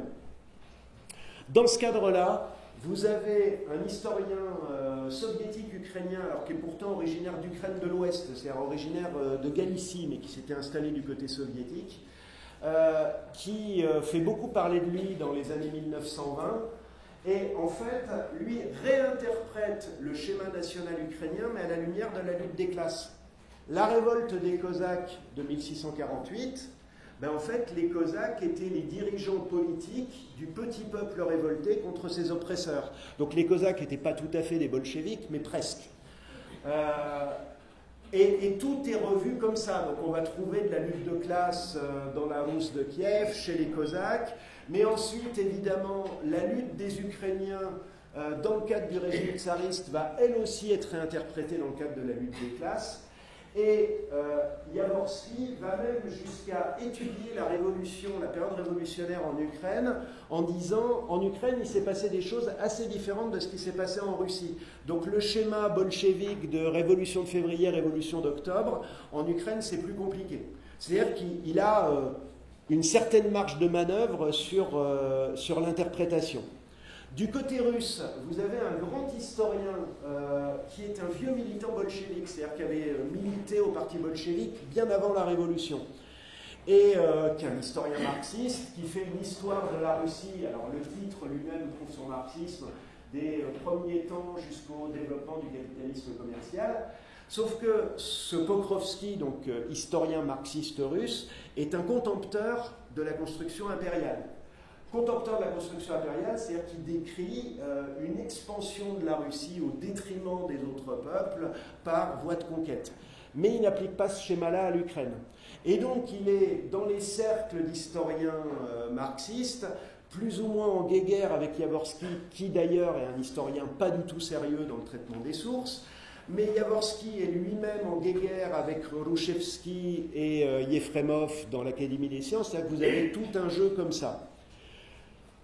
Dans ce cadre-là, vous avez un historien soviétique ukrainien, alors qui est pourtant originaire d'Ukraine de l'Ouest, c'est-à-dire originaire de Galicie, mais qui s'était installé du côté soviétique, qui fait beaucoup parler de lui dans les années 1920, et en fait, lui réinterprète le schéma national ukrainien, mais à la lumière de la lutte des classes. La révolte des Cosaques de 1648, ben en fait, les Cosaques étaient les dirigeants politiques du petit peuple révolté contre ses oppresseurs. Donc les Cosaques n'étaient pas tout à fait des bolcheviks, mais presque. Et tout est revu comme ça. Donc on va trouver de la lutte de classe dans la Rousse de Kiev, chez les Cosaques, mais ensuite, évidemment, la lutte des Ukrainiens dans le cadre du régime tsariste va elle aussi être réinterprétée dans le cadre de la lutte des classes. Et Yavorski va même jusqu'à étudier la révolution, la période révolutionnaire en Ukraine, en disant, en Ukraine, il s'est passé des choses assez différentes de ce qui s'est passé en Russie. Donc le schéma bolchevique de révolution de février, révolution d'octobre, en Ukraine, c'est plus compliqué. C'est-à-dire qu'il a une certaine marge de manœuvre sur l'interprétation. Du côté russe, vous avez un grand historien qui est un vieux militant bolchevique, c'est-à-dire qui avait milité au parti bolchevique bien avant la Révolution, et qui est un historien marxiste, qui fait une histoire de la Russie. Alors le titre lui-même prouve son marxisme, des premiers temps jusqu'au développement du capitalisme commercial. Sauf que ce Pokrovski, donc historien marxiste russe, est un contempteur de la construction impériale. Contempteur de la construction impériale, c'est-à-dire qu'il décrit une expansion de la Russie au détriment des autres peuples par voie de conquête. Mais il n'applique pas ce schéma-là à l'Ukraine. Et donc il est dans les cercles d'historiens marxistes, plus ou moins en guéguerre avec Yavorski, qui d'ailleurs est un historien pas du tout sérieux dans le traitement des sources. Mais Yavorski est lui-même en guéguerre avec Hrushevski et Yefremov dans l'Académie des sciences, c'est-à-dire que vous avez tout un jeu comme ça.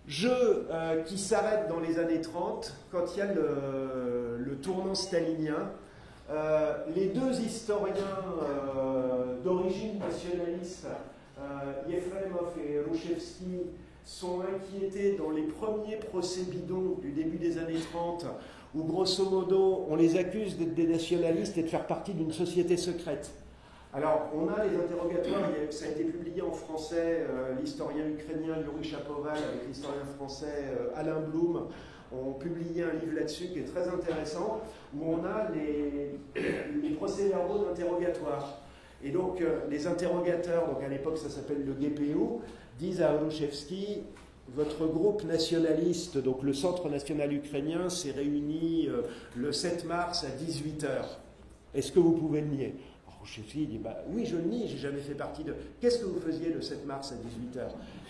Jeu qui s'arrête dans les années 30, quand il y a le tournant stalinien. Les deux historiens d'origine nationaliste, Yefremov et Hrushevski, sont inquiétés dans les premiers procès bidons du début des années 30, où grosso modo on les accuse d'être des nationalistes et de faire partie d'une société secrète. Alors, on a les interrogatoires, ça a été publié en français, l'historien ukrainien Yuri Shapoval avec l'historien français Alain Blum ont publié un livre là-dessus qui est très intéressant, où on a les procès-verbaux d'interrogatoire. Et donc, les interrogateurs, donc à l'époque ça s'appelle le GPU, disent à Hrushevski, votre groupe nationaliste, donc le Centre national ukrainien, s'est réuni le 7 mars à 18h. Est-ce que vous pouvez le nier ? Hrushevski dit bah, oui, je le nie, j'ai jamais fait partie de. Qu'est-ce que vous faisiez le 7 mars à 18h ?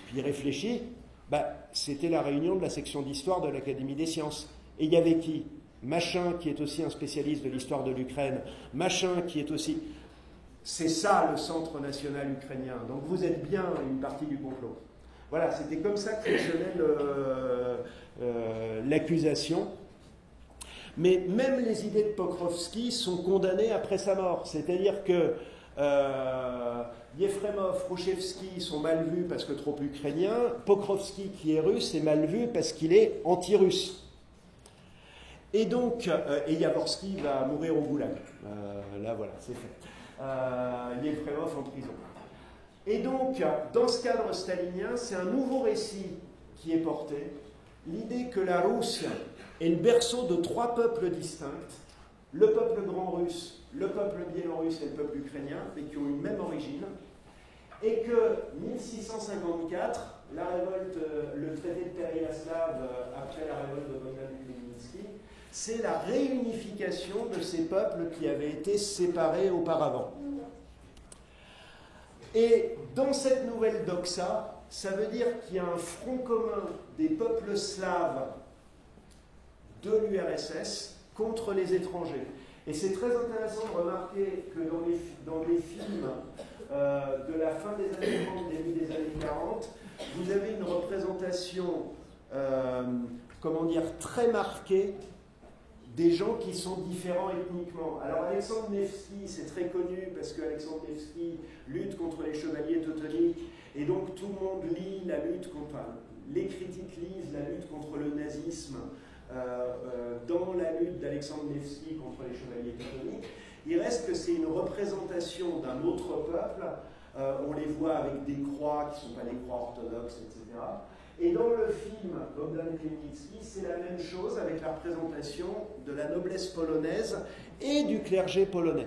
Puis il réfléchit, bah, c'était la réunion de la section d'histoire de l'Académie des sciences. Et il y avait qui ? Machin, qui est aussi un spécialiste de l'histoire de l'Ukraine, Machin, qui est aussi. C'est ça le Centre national ukrainien. Donc vous êtes bien une partie du complot. Voilà, c'était comme ça que fonctionnait l'accusation. Mais même les idées de Pokrovski sont condamnées après sa mort. C'est-à-dire que Yefremov, Hrushevski sont mal vus parce que trop ukrainiens. Pokrovski, qui est russe, est mal vu parce qu'il est anti-russe. Et donc, et Yavorski va mourir au goulag. Là, voilà, c'est fait. Yefremov en prison. Et donc, dans ce cadre stalinien, c'est un nouveau récit qui est porté. L'idée que la Russie est le berceau de trois peuples distincts, le peuple grand russe, le peuple biélorusse et le peuple ukrainien, mais qui ont une même origine, et que 1654, la révolte, le traité de Pereyaslav après la révolte de Bogdan-Khmelnytsky, c'est la réunification de ces peuples qui avaient été séparés auparavant. Et dans cette nouvelle doxa, ça veut dire qu'il y a un front commun des peuples slaves de l'URSS contre les étrangers. Et c'est très intéressant de remarquer que dans les films de la fin des années 30, début des années 40, vous avez une représentation, très marquée des gens qui sont différents ethniquement. Alors Alexandre Nevsky, c'est très connu parce qu'Alexandre Nevsky lutte contre les chevaliers teutoniques et donc tout le monde lit la lutte contre, les critiques lisent la lutte contre le nazisme dans la lutte d'Alexandre Nevsky contre les chevaliers teutoniques. Il reste que c'est une représentation d'un autre peuple. On les voit avec des croix qui ne sont pas des croix orthodoxes, etc. Et dans le film Bogdan Chmelnytsky, c'est la même chose avec la représentation de la noblesse polonaise et du clergé polonais.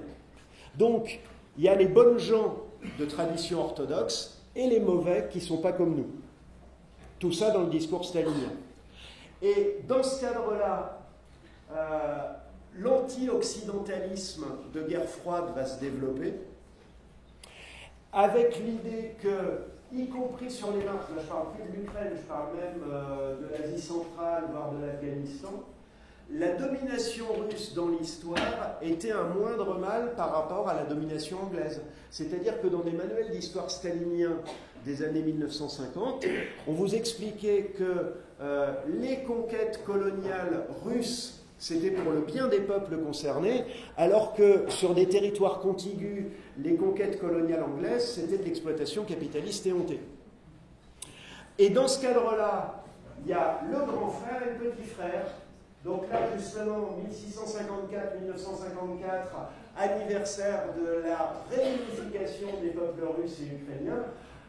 Donc, il y a les bonnes gens de tradition orthodoxe et les mauvais qui ne sont pas comme nous. Tout ça dans le discours stalinien. Et dans ce cadre-là, l'anti-occidentalisme de guerre froide va se développer, avec l'idée que, y compris sur les marches, là je ne parle plus de l'Ukraine, je parle même de l'Asie centrale, voire de l'Afghanistan, la domination russe dans l'histoire était un moindre mal par rapport à la domination anglaise. C'est-à-dire que dans des manuels d'histoire staliniens des années 1950, on vous expliquait que les conquêtes coloniales russes, c'était pour le bien des peuples concernés, alors que sur des territoires contigus, les conquêtes coloniales anglaises, c'était de l'exploitation capitaliste éhontée. Et dans ce cadre-là, il y a le grand frère et le petit frère. Donc là, justement, 1654-1954, anniversaire de la réunification des peuples russes et ukrainiens.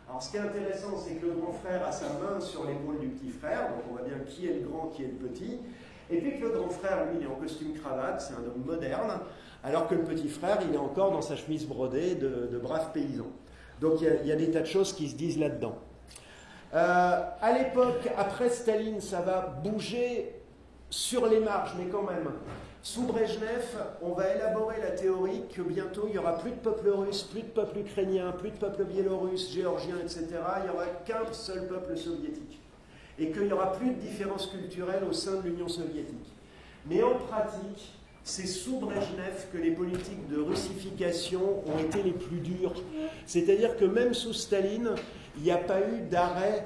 Alors ce qui est intéressant, c'est que le grand frère a sa main sur l'épaule du petit frère, donc on voit bien qui est le grand, qui est le petit. Et puis que le grand frère, lui, il est en costume cravate, c'est un homme moderne, alors que le petit frère, il est encore dans sa chemise brodée de brave paysan. Donc il y a des tas de choses qui se disent là-dedans. À l'époque, après Staline, ça va bouger sur les marges, mais quand même. Sous Brejnev, on va élaborer la théorie que bientôt il n'y aura plus de peuple russe, plus de peuple ukrainien, plus de peuple biélorusse, géorgien, etc. Il n'y aura qu'un seul peuple soviétique. Et qu'il n'y aura plus de différences culturelles au sein de l'Union soviétique. Mais en pratique, c'est sous Brejnev que les politiques de russification ont été les plus dures. C'est-à-dire que même sous Staline, il n'y a pas eu d'arrêt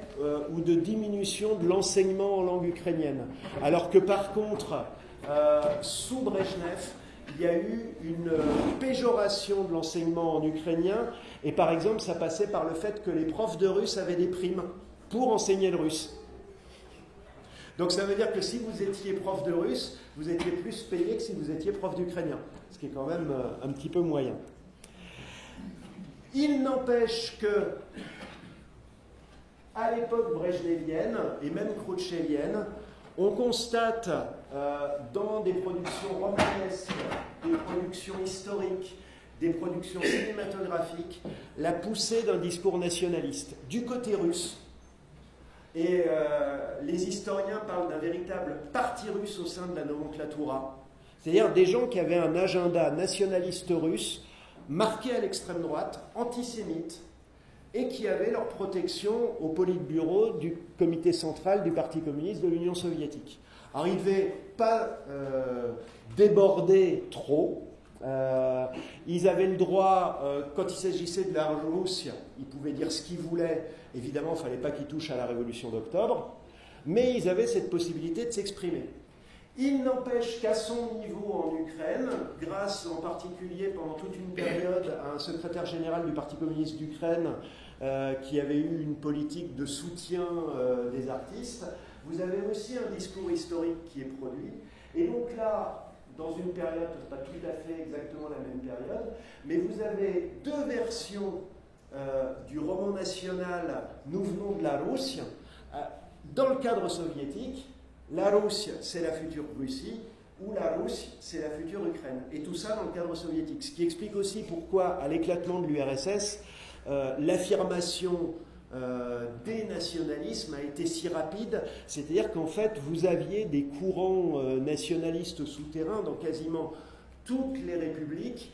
ou de diminution de l'enseignement en langue ukrainienne. Alors que par contre, sous Brejnev, il y a eu une péjoration de l'enseignement en ukrainien. Et par exemple, ça passait par le fait que les profs de russe avaient des primes pour enseigner le russe. Donc ça veut dire que si vous étiez prof de russe, vous étiez plus payé que si vous étiez prof d'ukrainien, ce qui est quand même un petit peu moyen. Il n'empêche que, à l'époque brejnevienne et même khrouchtchevienne, on constate dans des productions romanesques, des productions historiques, des productions cinématographiques, la poussée d'un discours nationaliste du côté russe. Et les historiens parlent d'un véritable parti russe au sein de la nomenclatura, c'est-à-dire des gens qui avaient un agenda nationaliste russe marqué à l'extrême droite, antisémite, et qui avaient leur protection au politburo du comité central du Parti communiste de l'Union soviétique. Alors ils ne devaient pas déborder trop. Ils avaient le droit, quand il s'agissait de la Russie, ils pouvaient dire ce qu'ils voulaient. Évidemment, il ne fallait pas qu'ils touchent à la révolution d'octobre, mais ils avaient cette possibilité de s'exprimer. Il n'empêche qu'à son niveau en Ukraine, grâce en particulier pendant toute une période à un secrétaire général du Parti communiste d'Ukraine qui avait eu une politique de soutien des artistes, vous avez aussi un discours historique qui est produit. Et donc là, dans une période, pas tout à fait exactement la même période, mais vous avez deux versions du roman national « Nous venons de la Russie ». Dans le cadre soviétique, la Russie, c'est la future Russie, ou la Russie, c'est la future Ukraine. Et tout ça dans le cadre soviétique. Ce qui explique aussi pourquoi, à l'éclatement de l'URSS, l'affirmation des nationalismes a été si rapide. C'est-à-dire qu'en fait, vous aviez des courants nationalistes souterrains dans quasiment toutes les républiques.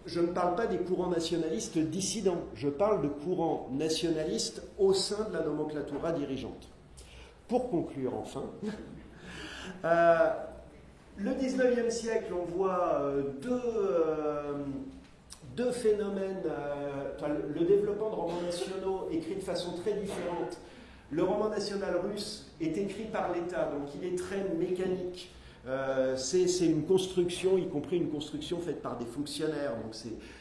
Je ne parle pas des courants nationalistes dissidents, je parle de courants nationalistes au sein de la nomenclatura dirigeante. Pour conclure, enfin, le 19e siècle, on voit deux phénomènes, le développement de romans nationaux écrits de façon très différente. Le roman national russe est écrit par l'État, donc il est très mécanique. C'est une construction, y compris une construction faite par des fonctionnaires, donc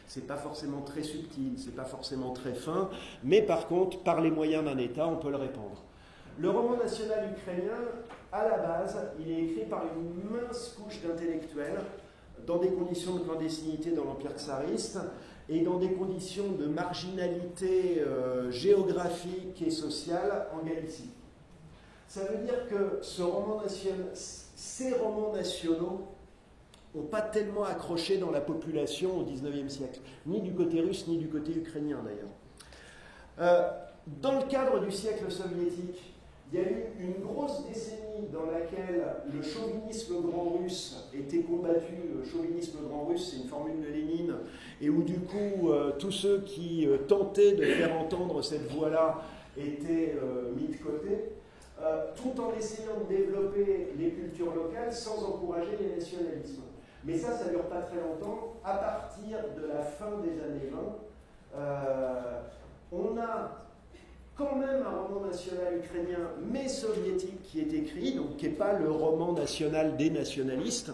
c'est pas forcément très subtil, c'est pas forcément très fin, mais par contre, par les moyens d'un État, on peut le répandre. Le roman national ukrainien, à la base, il est écrit par une mince couche d'intellectuels dans des conditions de clandestinité dans l'Empire tsariste et dans des conditions de marginalité géographique et sociale en Galicie. Ça veut dire que ces romans nationaux n'ont pas tellement accroché dans la population au XIXe siècle, ni du côté russe, ni du côté ukrainien d'ailleurs. Dans le cadre du siècle soviétique, il y a eu une grosse décennie dans laquelle le chauvinisme grand russe était combattu. Le chauvinisme grand russe, c'est une formule de Lénine, et où du coup, tous ceux qui tentaient de faire entendre cette voix-là étaient mis de côté, tout en essayant de développer les cultures locales sans encourager les nationalismes. Mais ça ne dure pas très longtemps. À partir de la fin des années 20, on a quand même un roman national ukrainien, mais soviétique, qui est écrit, donc qui n'est pas le roman national des nationalistes,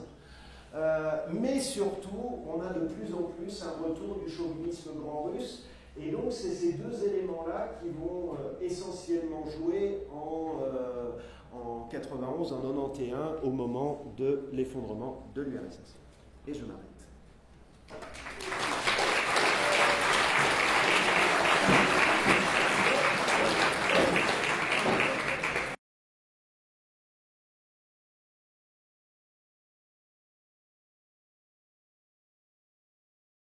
mais surtout, on a de plus en plus un retour du chauvinisme grand russe, et donc c'est ces deux éléments-là qui vont essentiellement jouer en 91, en 91, au moment de l'effondrement de l'URSS. Et je m'arrête.